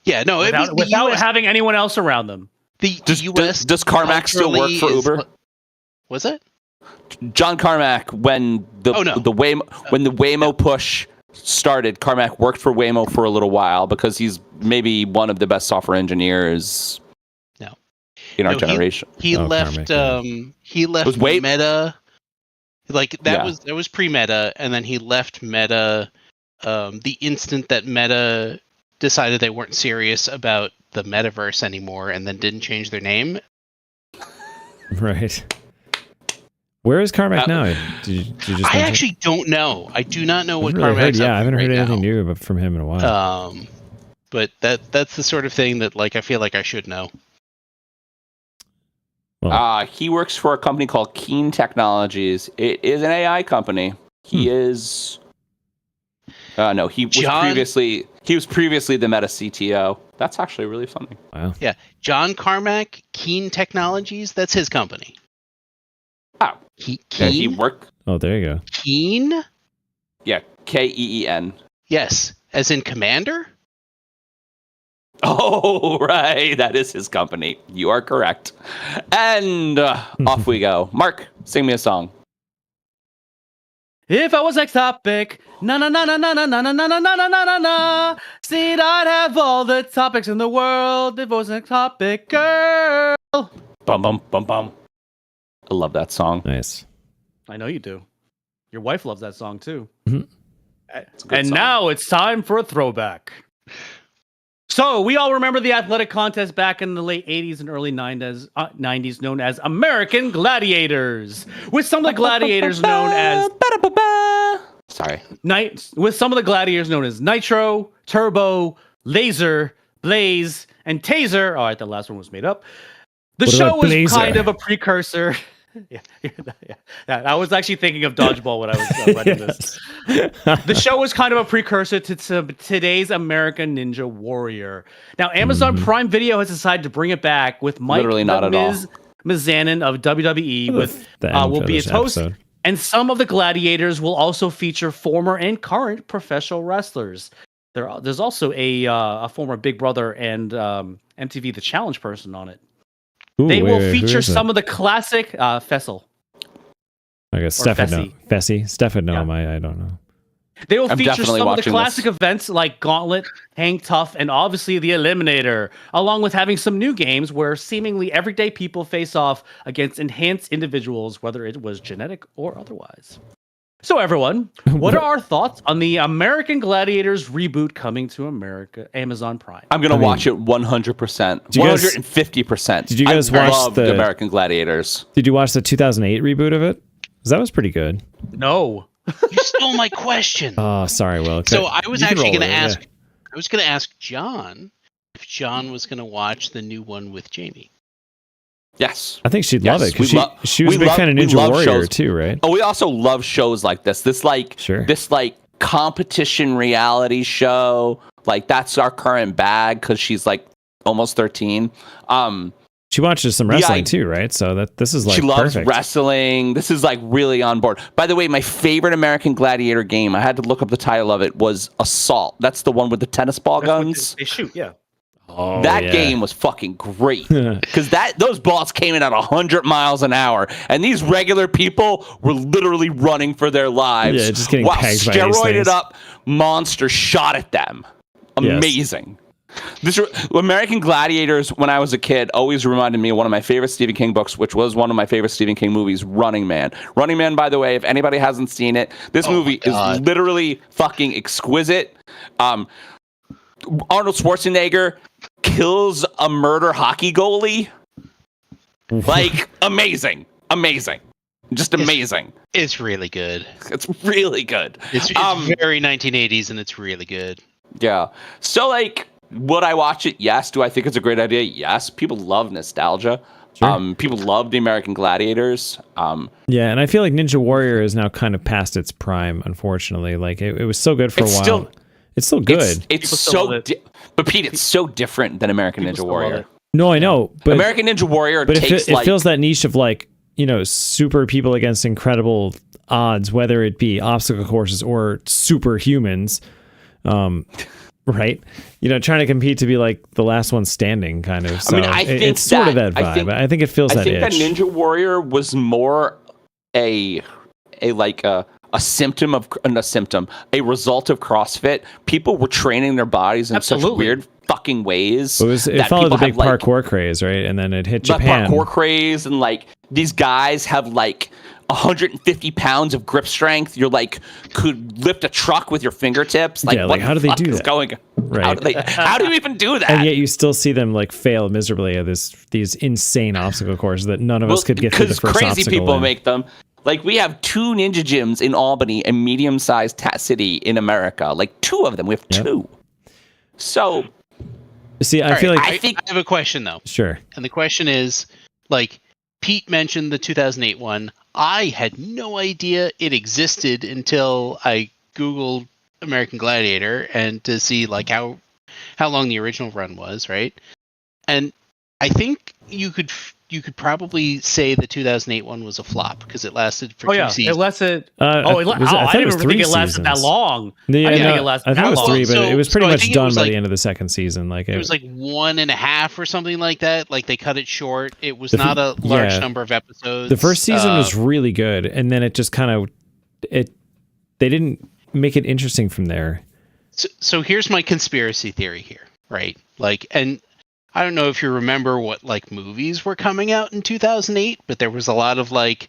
Yeah, no, without having anyone else around them. Does Carmack still work for Uber? Was it? John Carmack, when the Waymo push started, Carmack worked for Waymo for a little while because he's maybe one of the best software engineers in our generation. He left Carmack, he left Meta. Like that was pre-Meta, and then he left Meta the instant that Meta decided they weren't serious about the metaverse anymore, and then didn't change their name. Right. Where is Carmack now? Did you just I actually don't know. I do not know what Carmack's I haven't heard anything new from him in a while. But that's the sort of thing that like I feel like I should know. Well, he works for a company called Keen Technologies. It is an AI company. He is. No, he was previously the Meta CTO. That's actually really funny. Wow. Yeah, John Carmack, Keen Technologies. That's his company. Oh, Keen. He worked. Oh, there you go. Keen. Yeah, Keen. Yes, as in commander. Oh, right. That is his company. You are correct. And off we go. Mark, sing me a song. If I was next topic, na na na na na na na na na na na na na na. See, I'd have all the topics in the world if I was next topic, girl. Bum bum bum bum. I love that song. Nice. I know you do. Your wife loves that song too. Mm-hmm. And song. now it's time for a throwback. So we all remember the athletic contest back in the late 80s and early 90s known as American Gladiators. With some of the gladiators known as... With some of the gladiators known as Nitro, Turbo, Laser, Blaze, and Taser. All right, the last one was made up. The What show about was Blazer? kind of a precursor. Yeah, I was actually thinking of Dodgeball when I was writing this. The show was kind of a precursor to today's American Ninja Warrior. Now, Amazon Prime Video has decided to bring it back with Mike Literally not the at all. Miz Mizanin of WWE with The end will of be this its host, episode. and some of the gladiators will also feature former and current professional wrestlers. There's also a former Big Brother and MTV The Challenge person on it. Ooh, They will who feature is it? some of the classic Fessel. I guess Stefan. No, Fessy. Fessy. Stefan. No, Yeah. I don't know. They will I'm feature definitely some of the watching classic this. events like Gauntlet, Hang Tough, and obviously the Eliminator, along with having some new games where seemingly everyday people face off against enhanced individuals, whether it was genetic or otherwise. So, everyone, what are our thoughts on the American Gladiators reboot coming to America, Amazon Prime? I'm gonna watch it 100%, you guys- 150%. did you guys watch love the- American Gladiators? Did you watch the 2008 reboot of it? 'Cause that was pretty good. No. You stole my question. Oh, sorry, Will. So I was You can actually roll going to with it, ask. I was going to ask John if John was going to watch the new one with Jamie. Yes. I think she'd Yes, love it we because lo- she was a we big love- fan of we Ninja love Warrior shows. too, right? Oh, we also love shows like this. This competition reality show. Like that's our current bag because she's like almost 13. She watches some wrestling too, right? So this is like She loves perfect. wrestling. This is like really on board. By the way, my favorite American Gladiator game, I had to look up the title of it, was Assault. That's the one with the tennis ball That's what guns. they shoot, yeah. Oh, That yeah. game was fucking great because those balls came in at 100 miles an hour, and these regular people were literally running for their lives. Yeah, just getting while pegged by these things. steroided up monsters shot at them. Amazing. This American Gladiators, when I was a kid, always reminded me of one of my favorite Stephen King books, which was one of my favorite Stephen King movies, Running Man. Running Man, by the way, if anybody hasn't seen it, this movie is literally fucking exquisite. Arnold Schwarzenegger kills a murder hockey goalie. Like, amazing. Just amazing. It's really good. It's really good. It's very 1980s, and it's really good. Yeah. So, like, would I watch it? Yes. Do I think it's a great idea? Yes. People love nostalgia. Sure. People love the American Gladiators. Yeah, and I feel like Ninja Warrior is now kind of past its prime, unfortunately. Like, it was so good for a while. It's still good. It's People still love so... it. But, Pete, it's so different than American People Ninja still love Warrior. it. No, I know. But American Ninja Warrior But takes, it feels that niche of like, super people against incredible odds, whether it be obstacle courses or superhumans, right? Trying to compete to be like the last one standing, kind of. So I think it's sort of that I vibe. think- I think it feels I that think itch. that Ninja Warrior was more a symptom of a result of CrossFit. People were training their bodies in such Absolutely. weird fucking ways. It followed the people big have, parkour craze, right? And then it hit the Japan. parkour craze, and like these guys have like 150 pounds of grip strength. You're like could lift a truck with your fingertips. Like, Yeah, what like, how the do they fuck do is that? going? Right. How do you even do that? And yet you still see them like fail miserably at these insane obstacle courses that none of us could get through the because first crazy obstacle people in. make them. Like, we have 2 ninja gyms in Albany, a medium-sized city in America. Like, 2 of them. We have 2. So, See, I All feel right, like I have a question though, sure. and the question is, like, Pete mentioned the 2008 one. I had no idea it existed until I Googled American Gladiator and to see like how long the original run was, right? And I think you could probably say the 2008 one was a flop because it lasted for 2 seasons. It lasted. I thought I it was didn't 3 think it lasted that seasons. long. Yeah, I didn't no, think it lasted I think that it was long. 3, but it was pretty So I much think it done was by like- the end of the second season. Like It was like 1.5 or something like that. Like they cut it short. It was not a large number of episodes. the first season was really good, and then it just kind of they didn't make it interesting from there. So here's my conspiracy theory here, right? Like, and I don't know if you remember what like movies were coming out in 2008, but there was a lot of like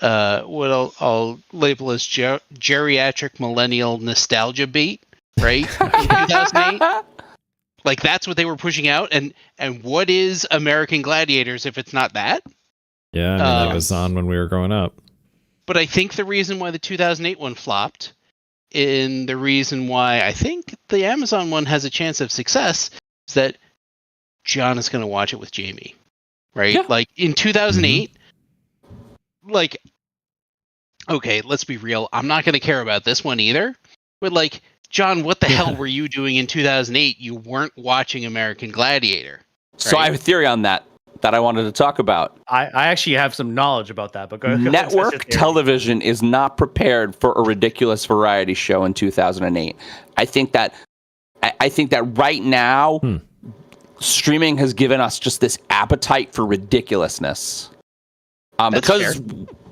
what I'll label as geriatric millennial nostalgia bait, right? In 2008. Like that's what they were pushing out, and what is American Gladiators if it's not that? Yeah, I mean, that was on when we were growing up. But I think the reason why the 2008 one flopped, and the reason why I think the Amazon one has a chance of success, is that John is going to watch it with Jamie. right? Yeah. Like in 2008, like, okay, let's be real. I'm not going to care about this one either. But like, John, what the hell were you doing in 2008? You weren't watching American Gladiator. So I have a theory on that I wanted to talk about. I actually have some knowledge about that, but go Network television is not prepared for a ridiculous variety show in 2008. I think that right now, streaming has given us just this appetite for ridiculousness. Because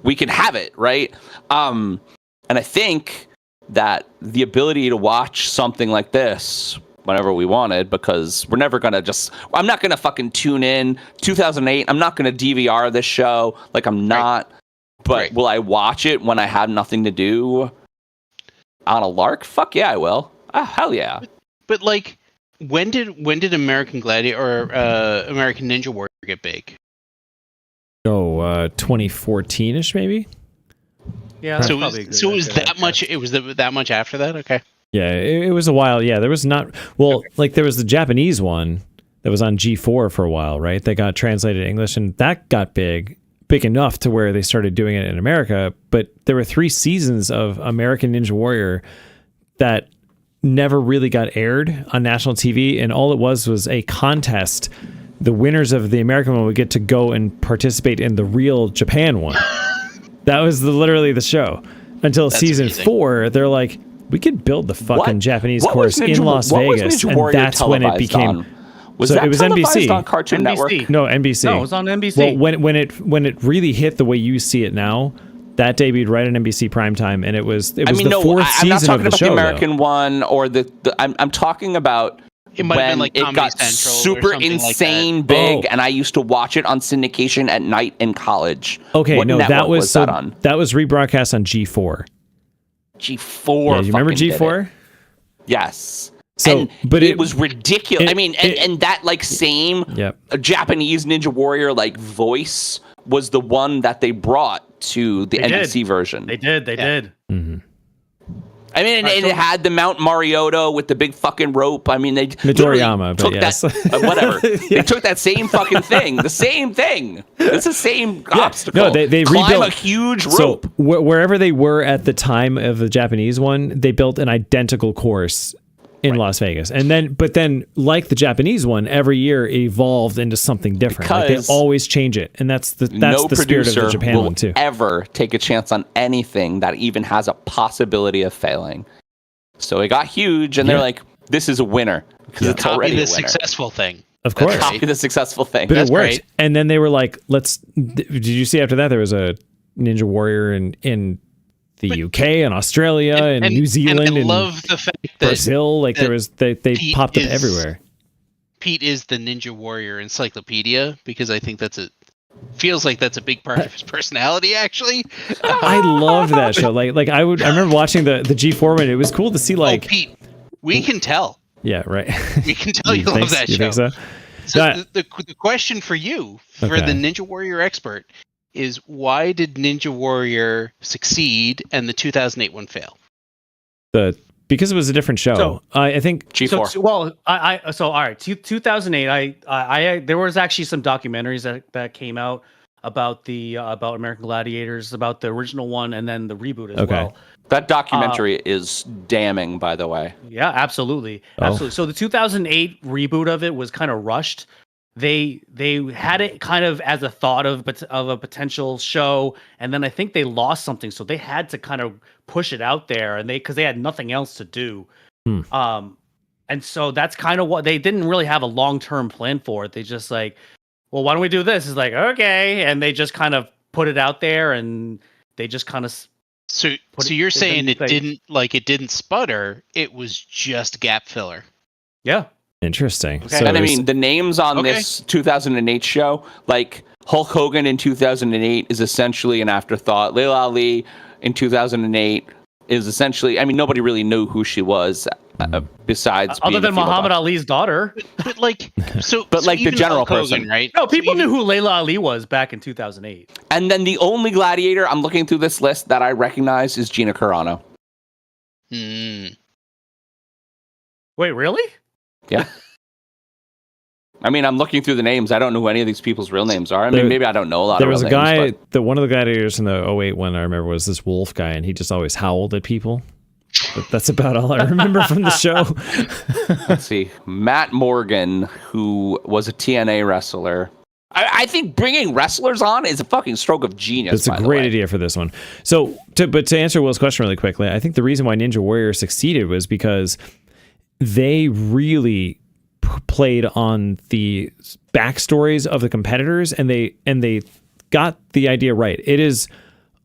we can have it, right? And I think that the ability to watch something like this whenever we wanted, because we're never going to I'm not going to fucking tune in 2008. I'm not going to DVR this show. Like, I'm not. Right. But will I watch it when I have nothing to do on a lark? Fuck yeah, I will. Hell yeah. But like, when did American Gladiator or American Ninja Warrior get big? 2014-ish maybe. Yeah. So it was that much. It was that much after that. Okay. Yeah, it was a while. Yeah, there was not. Well, like there was the Japanese one that was on G4 for a while, right? That got translated to English, and that got big enough to where they started doing it in America. But there were 3 seasons of American Ninja Warrior that never really got aired on national TV, and all it was a contest. The winners of the American one would get to go and participate in the real Japan one. That was literally the show. Until season 4, they're like, we could build the fucking Japanese course in Las Vegas, and that's when it became. Was so that it was televised NBC on Cartoon Network? No, NBC. No, it was on NBC. Well, when it really hit the way you see it now, that debuted right on NBC primetime, and it was the 4th season I'm not talking of the about show, the American one or I'm talking about. It might have been like it Comedy got Central super or something insane like big, and I used to watch it on syndication at night in college. Okay, what network that was that on? That was rebroadcast on G4. G4. Yeah, you remember G4? Yes. So, but it was ridiculous. I mean, and that like same Japanese Ninja Warrior like voice was the one that they brought to the NBC version. They did. Mm-hmm. I mean, and it had the Mount Mariota with the big fucking rope. I mean, they Midoriyama, took but yes. that, whatever. They took that same fucking thing. The same thing. It's the same obstacle. No, they climb rebuilt a huge rope. So wherever they were at the time of the Japanese one, they built an identical course in Las Vegas. And then, like the Japanese one, every year it evolved into something different. Like they always change it. And that's the spirit of the Japan one too. Ever take a chance on anything that even has a possibility of failing. So it got huge, and they're like, this is a winner. Because it's already a winner. Successful thing. Of course. Copy the successful thing. But That's it worked. great. And then they were like, did you see after that there was a Ninja Warrior in the UK and Australia and New Zealand and I love the fact that Brazil, like there was they popped up everywhere. Pete is the Ninja Warrior encyclopedia because I think feels like that's a big part of his personality actually. I loved that show. Like I remember watching the G4 one. It was cool to see like Pete, we can tell. Yeah, right. We can tell you love that show. You think so? So the question for you, for the Ninja Warrior expert, is why did Ninja Warrior succeed and the 2008 one fail? Because it was a different show. So, I think G4. So all right, 2008. I there was actually some documentaries that came out about the about American Gladiators, about the original one, and then the reboot as well. That documentary is damning, by the way. Yeah, absolutely. So the 2008 reboot of it was kind of rushed. They had it kind of as a thought of a potential show, and then I think they lost something, so they had to kind of push it out there, and because they had nothing else to do. And so that's kind of what they didn't really have a long-term plan for it. They just like, well, why don't we do this? It's like, okay, and they just kind of put it out there, and they just kind of. So you're saying it didn't sputter? It was just gap filler. Yeah. Interesting. Okay. So and I mean, the names on this 2008 show, like Hulk Hogan in 2008 is essentially an afterthought. Layla Ali in 2008 is essentially, I mean, nobody really knew who she was besides other than Muhammad Ali's daughter. But like the general person, right? No, people knew who Layla Ali was back in 2008. And then the only gladiator I'm looking through this list that I recognize is Gina Carano. Wait, really? Yeah. I mean, I'm looking through the names. I don't know who any of these people's real names are. I mean, maybe I don't know a lot of There real was a names, guy, but one of the gladiators in the '08 one I remember was this wolf guy, and he just always howled at people. But that's about all I remember from the show. let's see. Matt Morgan, who was a TNA wrestler. I think bringing wrestlers on is a fucking stroke of genius. It's a great idea for this one. So, to answer Will's question really quickly, I think the reason why Ninja Warrior succeeded was because they really played on the backstories of the competitors, and they got the idea right. It is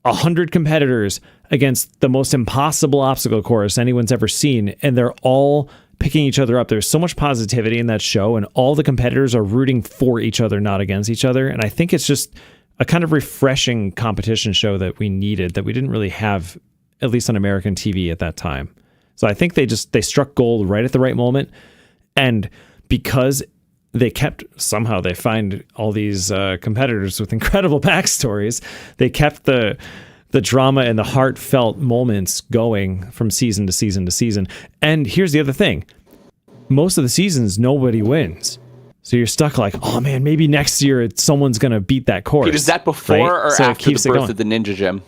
100 competitors against the most impossible obstacle course anyone's ever seen, and they're all picking each other up. There's so much positivity in that show, and all the competitors are rooting for each other, not against each other. And I think it's just a kind of refreshing competition show that we needed, that we didn't really have, at least on American TV at that time. So I think they struck gold right at the right moment. And because they somehow they find all these competitors with incredible backstories, they kept the drama and the heartfelt moments going from season to season to season. And here's the other thing. Most of the seasons, nobody wins. So you're stuck like, oh man, maybe next year someone's going to beat that course. Is that before or so after the birth of the Ninja Gym?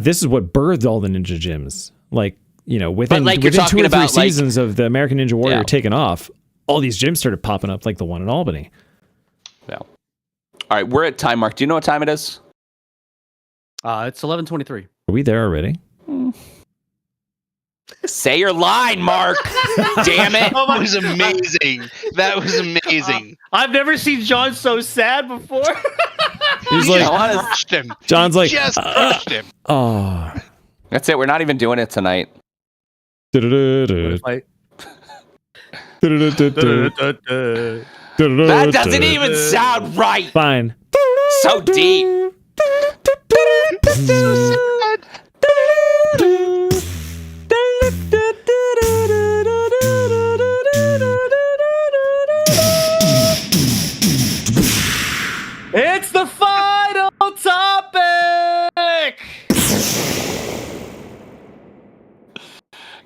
This is what birthed all the Ninja Gyms. Like, within 2 or 3 seasons of the American Ninja Warrior taking off, all these gyms started popping up, like the one in Albany. Yeah. All right, we're at time mark. Do you know what time it is? It's 11:23. Are we there already? Say your line, Mark. Damn it. That was amazing. That was amazing. I've never seen John so sad before. He's You like, just crushed him. John's like, Just crushed him. oh. That's it. We're not even doing it tonight. That That doesn't even sound right. Fine. So deep. So sad. It's the final topic.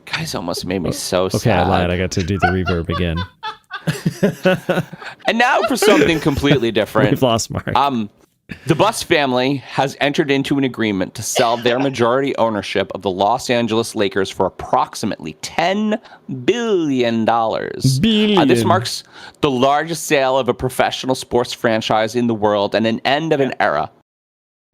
Guys almost made me so Okay, sad. I lied. I got to do the reverb again. And now for something completely different. We've lost Mark. The Buss family has entered into an agreement to sell their majority ownership of the Los Angeles Lakers for approximately $10 billion. This marks the largest sale of a professional sports franchise in the world and an end of an era.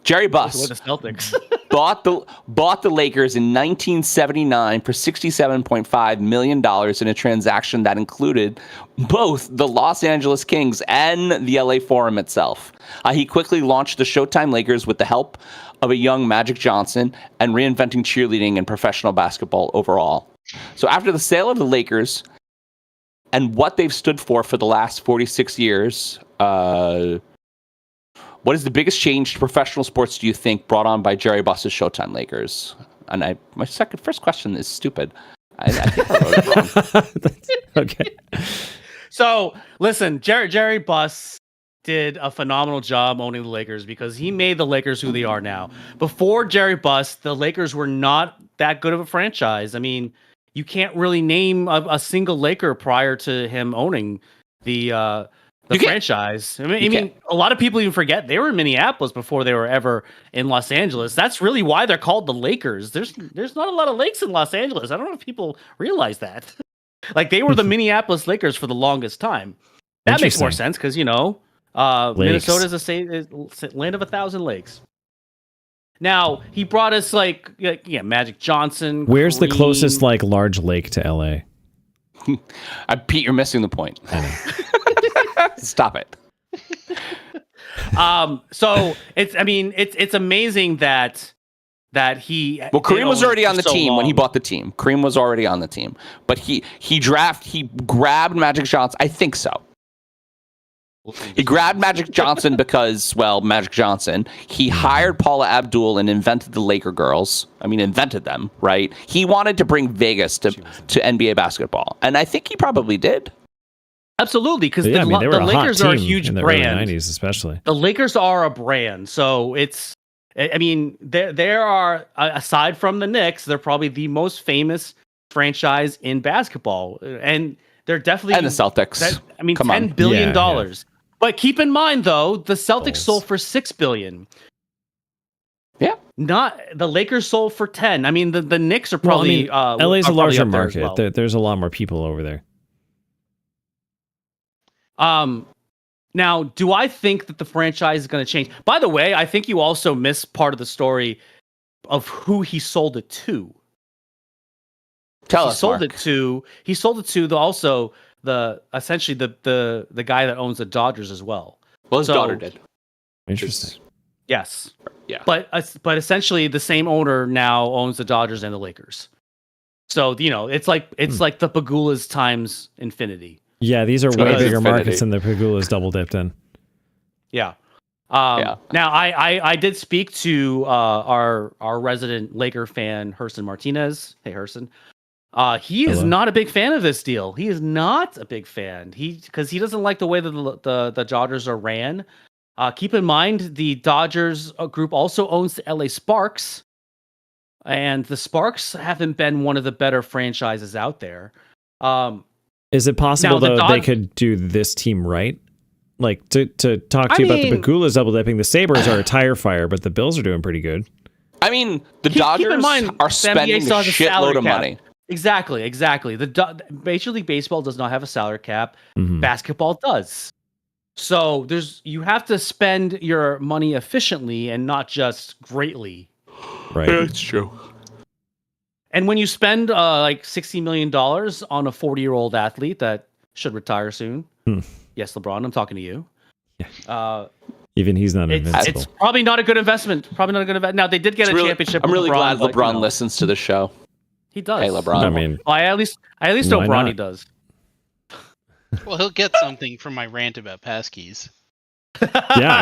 Jerry Buss The Celtics. bought the Lakers in 1979 for $67.5 million in a transaction that included both the Los Angeles Kings and the LA Forum itself. He quickly launched the Showtime Lakers with the help of a young Magic Johnson and reinventing cheerleading and professional basketball overall. So after the sale of the Lakers and what they've stood for the last 46 years, what is the biggest change to professional sports do you think brought on by Jerry Buss's Showtime Lakers? And my first question is stupid. I think I wrote it wrong. Okay. So listen, Jerry Buss did a phenomenal job owning the Lakers because he made the Lakers who they are now. Before Jerry Buss, the Lakers were not that good of a franchise. I mean, you can't really name a single Laker prior to him owning the franchise. I mean, a lot of people even forget they were in Minneapolis before they were ever in Los Angeles. That's really why they're called the Lakers. There's not a lot of lakes in Los Angeles. I don't know if people realize that. Like they were the Minneapolis Lakers for the longest time. That makes more sense because Minnesota is a land of 1,000 lakes. Now he brought us Magic Johnson. Where's the Kareem. closest large lake to LA? Pete, you're missing the point. Stop it. So it's amazing that he. Well, Kareem was already on the team when he bought the team. Kareem was already on the team, but he grabbed Magic Johnson. I think so. He grabbed Magic Johnson because, Magic Johnson. He hired Paula Abdul and invented the Laker girls. I mean, invented them, right? He wanted to bring Vegas to NBA basketball, and I think he probably did. Absolutely, because the Lakers are a huge in the brand. early 90s, especially. The Lakers are a brand, so it's. I mean, there are aside from the Knicks, they're probably the most famous franchise in basketball, and They're definitely And the Celtics. Come on. $10 billion. Yeah. But keep in mind, though, the Celtics Bulls. sold for $6 billion. Yeah. Not the Lakers sold for 10. I mean, the Knicks are probably. LA's a are probably larger up there as market. well. There's a lot more people over there. Now, do I think that the franchise is going to change? By the way, I think you also missed part of the story of who he sold it to. Tell He us, sold Mark. it to essentially the guy that owns the Dodgers as well. Well, his So- daughter did. Interesting. Yes. Yeah. But essentially the same owner now owns the Dodgers and the Lakers. So, it's like the Pagulas times infinity. Yeah, these are way Because bigger Infinity. markets than the Pagulas double dipped in. Yeah. Yeah. Now, I did speak to our resident Laker fan, Hurston Martinez. Hey, Hurston. He is Hello. not a big fan of this deal. He is not a big fan. Because he doesn't like the way that the Dodgers are ran. Keep in mind, the Dodgers group also owns the LA Sparks. And the Sparks haven't been one of the better franchises out there. Is it possible, Now, the though, they could do this team right? Like, to talk to I you about mean- the Pagulas double dipping, the Sabres are a tire fire, but the Bills are doing pretty good. I mean, the Keep in Dodgers mind, are the NBA spending a still has a salary shitload of cap. money. Exactly. Major League Baseball does not have a salary cap. Mhm. Basketball does. So you have to spend your money efficiently and not just greatly. Right. It's true. And when you spend like $60 million on a 40-year-old athlete that should retire soon, yes, LeBron, I'm talking to you. Even he's not It's invincible. probably not a good investment. Now they did get a championship. I'm with really LeBron, glad but, LeBron listens to the show. He does. Hey, LeBron. I mean, I at least know Why Bronny not? does. Well, he'll get something from my rant about passkeys. yeah,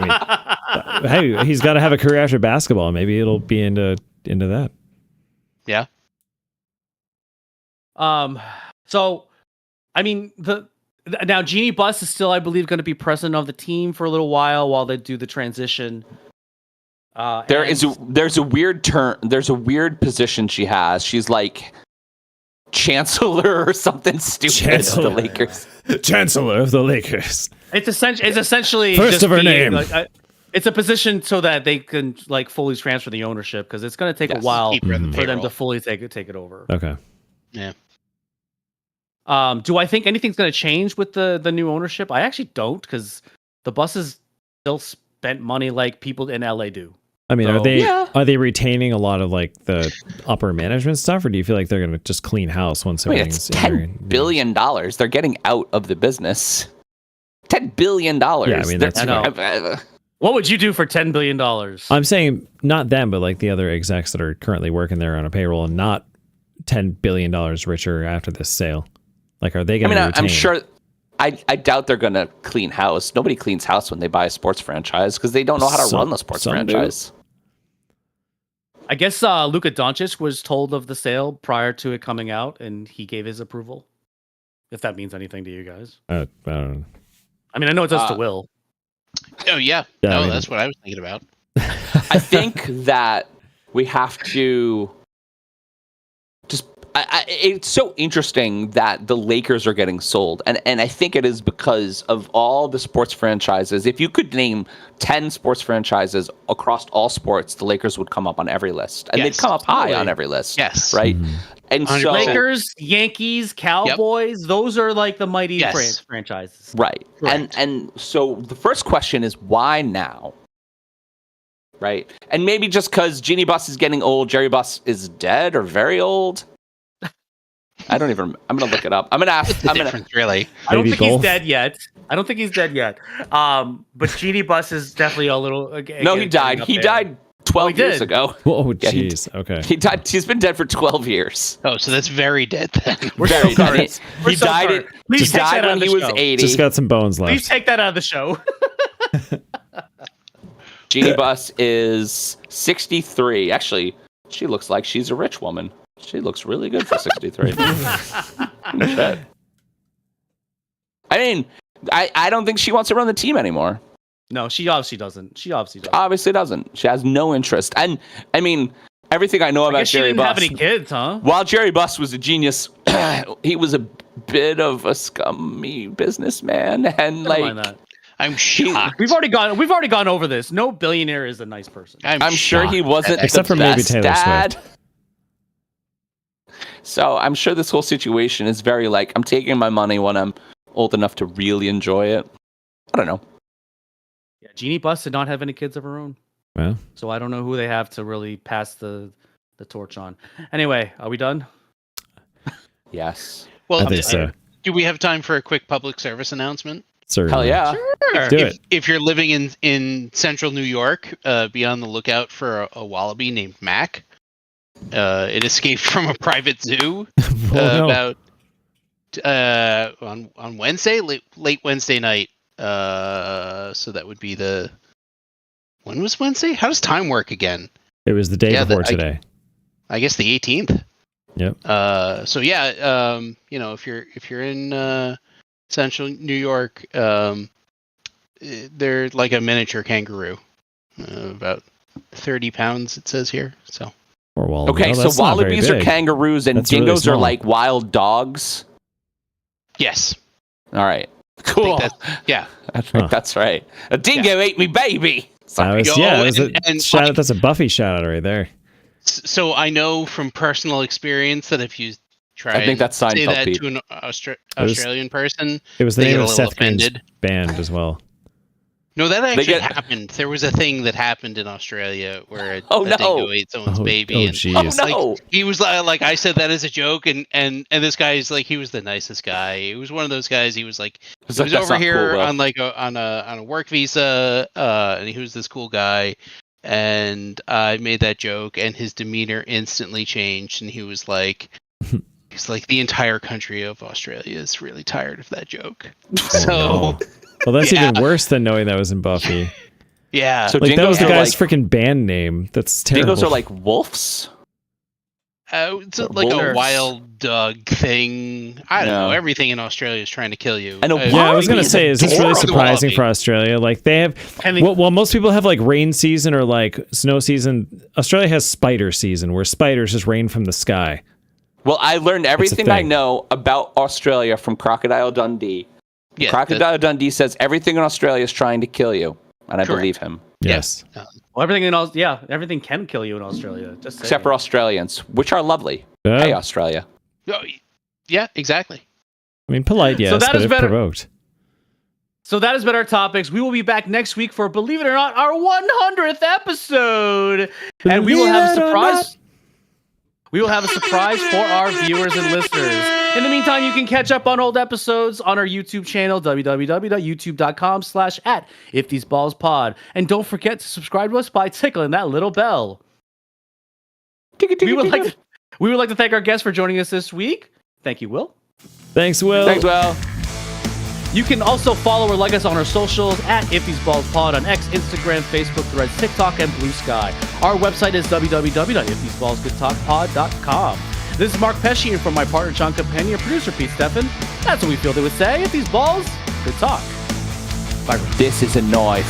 I mean, hey, he's got to have a career after basketball. Maybe it'll be into that. Yeah. So, I mean, now Jeannie Buss is still, I believe, going to be president of the team for a little while they do the transition. There's a weird turn. There's a weird position she has. She's like chancellor or something stupid Chancellor. of the Lakers. Chancellor of the Lakers. It's essentially First just of her being, name. like, it's a position so that they can like fully transfer the ownership because it's going to take a Yes. while Keep her in the for them payroll. to fully take it over. Okay. Yeah. Do I think anything's going to change with the new ownership? I actually don't because the Busses still spent money like people in LA do. I mean, So- are they retaining a lot of like the upper management stuff, or do you feel like they're going to just clean house once Wait, everything's it's $10 billion. They're getting out of the business. $10 billion. Yeah, I mean, that's I know. What would you do for $10 billion? I'm saying not them, but like the other execs that are currently working there on a payroll and not $10 billion richer after this sale. Like, are they I going mean, to retain? I'm sure. I doubt they're going to clean house. Nobody cleans house when they buy a sports franchise because they don't know how to run the sports some do. franchise. I guess Luka Doncic was told of the sale prior to it coming out, and he gave his approval. If that means anything to you guys, I don't know. I mean, I know it does to Will. Oh yeah. Yeah, No, I mean- that's what I was thinking about. I think that we have to just. It's so interesting that the Lakers are getting sold, and I think it is because of all the sports franchises. If you could name 10 sports franchises across all sports, the Lakers would come up on every list, and Yes, they'd come up high totally. on every list. Yes. right. And so, Lakers, Yankees, Cowboys, those are like the mighty Yes. franchises. right, Correct. and so the first question is why now? Right, and maybe just because Jeannie Buss is getting old, Jerry Buss is dead or very old. I don't even. I'm gonna look it up. I'm gonna ask. I'm gonna. Difference, really. I don't Maybe think he's both. dead yet. But Jeannie Buss is definitely a little. No, he died. He died 12 he years did. ago. Whoa, Yeah, he- jeez. Okay. He died. He's been dead for 12 years. Oh, so that's very dead then. We're Very so dead. current. We're He so died. current. He Please take died that out when of he the was show. 80. Just got some bones Please left. take that out of the show. Jeannie Buss is 63. Actually, she looks like she's a rich woman. She looks really good for 63. Shit. I mean, I don't think she wants to run the team anymore. No, she obviously doesn't. She obviously doesn't. Obviously doesn't. She has no interest. And I mean, everything I know I about guess she Jerry didn't Buss. have any kids, huh? While Jerry Buss was a genius, he was a bit of a scummy businessman, and Never mind like that. I'm shocked. We've already gone over this. No billionaire is a nice person. I'm sure he wasn't Except the for maybe best Taylor dad. Swift. So I'm sure this whole situation is very like, I'm taking my money when I'm old enough to really enjoy it. I don't know. Yeah, Jeannie Buss did not have any kids of her own, Well, so I don't know who they have to really pass the torch on. Anyway, are we done? Yes. Well, I think so. do we have time for a quick public service announcement? Certainly. Hell yeah. Do it. If you're living in central New York, be on the lookout for a wallaby named Mac. It escaped from a private zoo Oh, no. about on Wednesday, late Wednesday night. So that would be when was Wednesday? How does time work again? It was the day Yeah, before today. I guess the 18th. Yep. So yeah, if you're in central New York, they're like a miniature kangaroo, about 30 pounds. It says here. So. Or wallaby. Okay, Oh, so that's not very wallabies are big. kangaroos and That's really dingoes are small. like wild dogs. Yes. All right. Cool. Yeah. I think that's right. A dingo ate me baby. That was, Yo, yeah, it was and shout like- out, that's a Buffy shout out right there. So I know from personal experience that if you try I think and that's say Seinfeld, that Pete. to an was- Australian person, It was the they name get of a little Seth Green's offended. band as well. No, that actually get- happened. There was a thing that happened in Australia where a Oh, no. dingo ate someone's baby. Oh, and jeez. Oh, no. he was like, I said that as a joke, and this guy's like, he was the nicest guy. He was one of those guys. He was like, he was That's over not here cool, though. on like on a work visa, and he was this cool guy. And I made that joke, and his demeanor instantly changed, and he was like, the entire country of Australia is really tired of that joke. So no. Well, that's Yeah. even worse than knowing that was in Buffy. yeah, So Like, that was the dingoes are guy's freaking band name. That's terrible. Dingoes are like wolves. it's like a wolves. wild dog thing. I don't know. Yeah. Everything in Australia is trying to kill you. And a Yeah, I was gonna Wallaby say, is this really adorable. surprising for Australia? Like they have, And they- well, most people have like rain season or like snow season. Australia has spider season, where spiders just rain from the sky. Well, I learned everything I thing. know about Australia from Crocodile Dundee. Yeah, Crocodile Dundee says everything in Australia is trying to kill you, and I Correct. believe him. Yes. Well, everything can kill you in Australia. Just Except for Australians, which are lovely. Hey, Australia. yeah, exactly. I mean, polite, yes, that but is if better. provoked. So that has been our topics. We will be back next week for, believe it or not, our 100th episode, and we will have a surprise. We will have a surprise for our viewers and listeners. In the meantime, you can catch up on old episodes on our YouTube channel, www.youtube.com/@iftheseballspod. And don't forget to subscribe to us by tickling that little bell. We would like to thank our guests for joining us this week. Thank you, Will. Thanks, Will. Thanks, Will. You can also follow or like us on our socials at IfTheseBallsPod on X, Instagram, Facebook, Threads, TikTok, and Blue Sky. Our website is www.iftheseballsgoodtalkpod.com. This is Mark Pesci, and from my partner John Campagna, producer Pete Steffen. That's what we feel they would say. If these balls, good talk. Bye. This is a knife.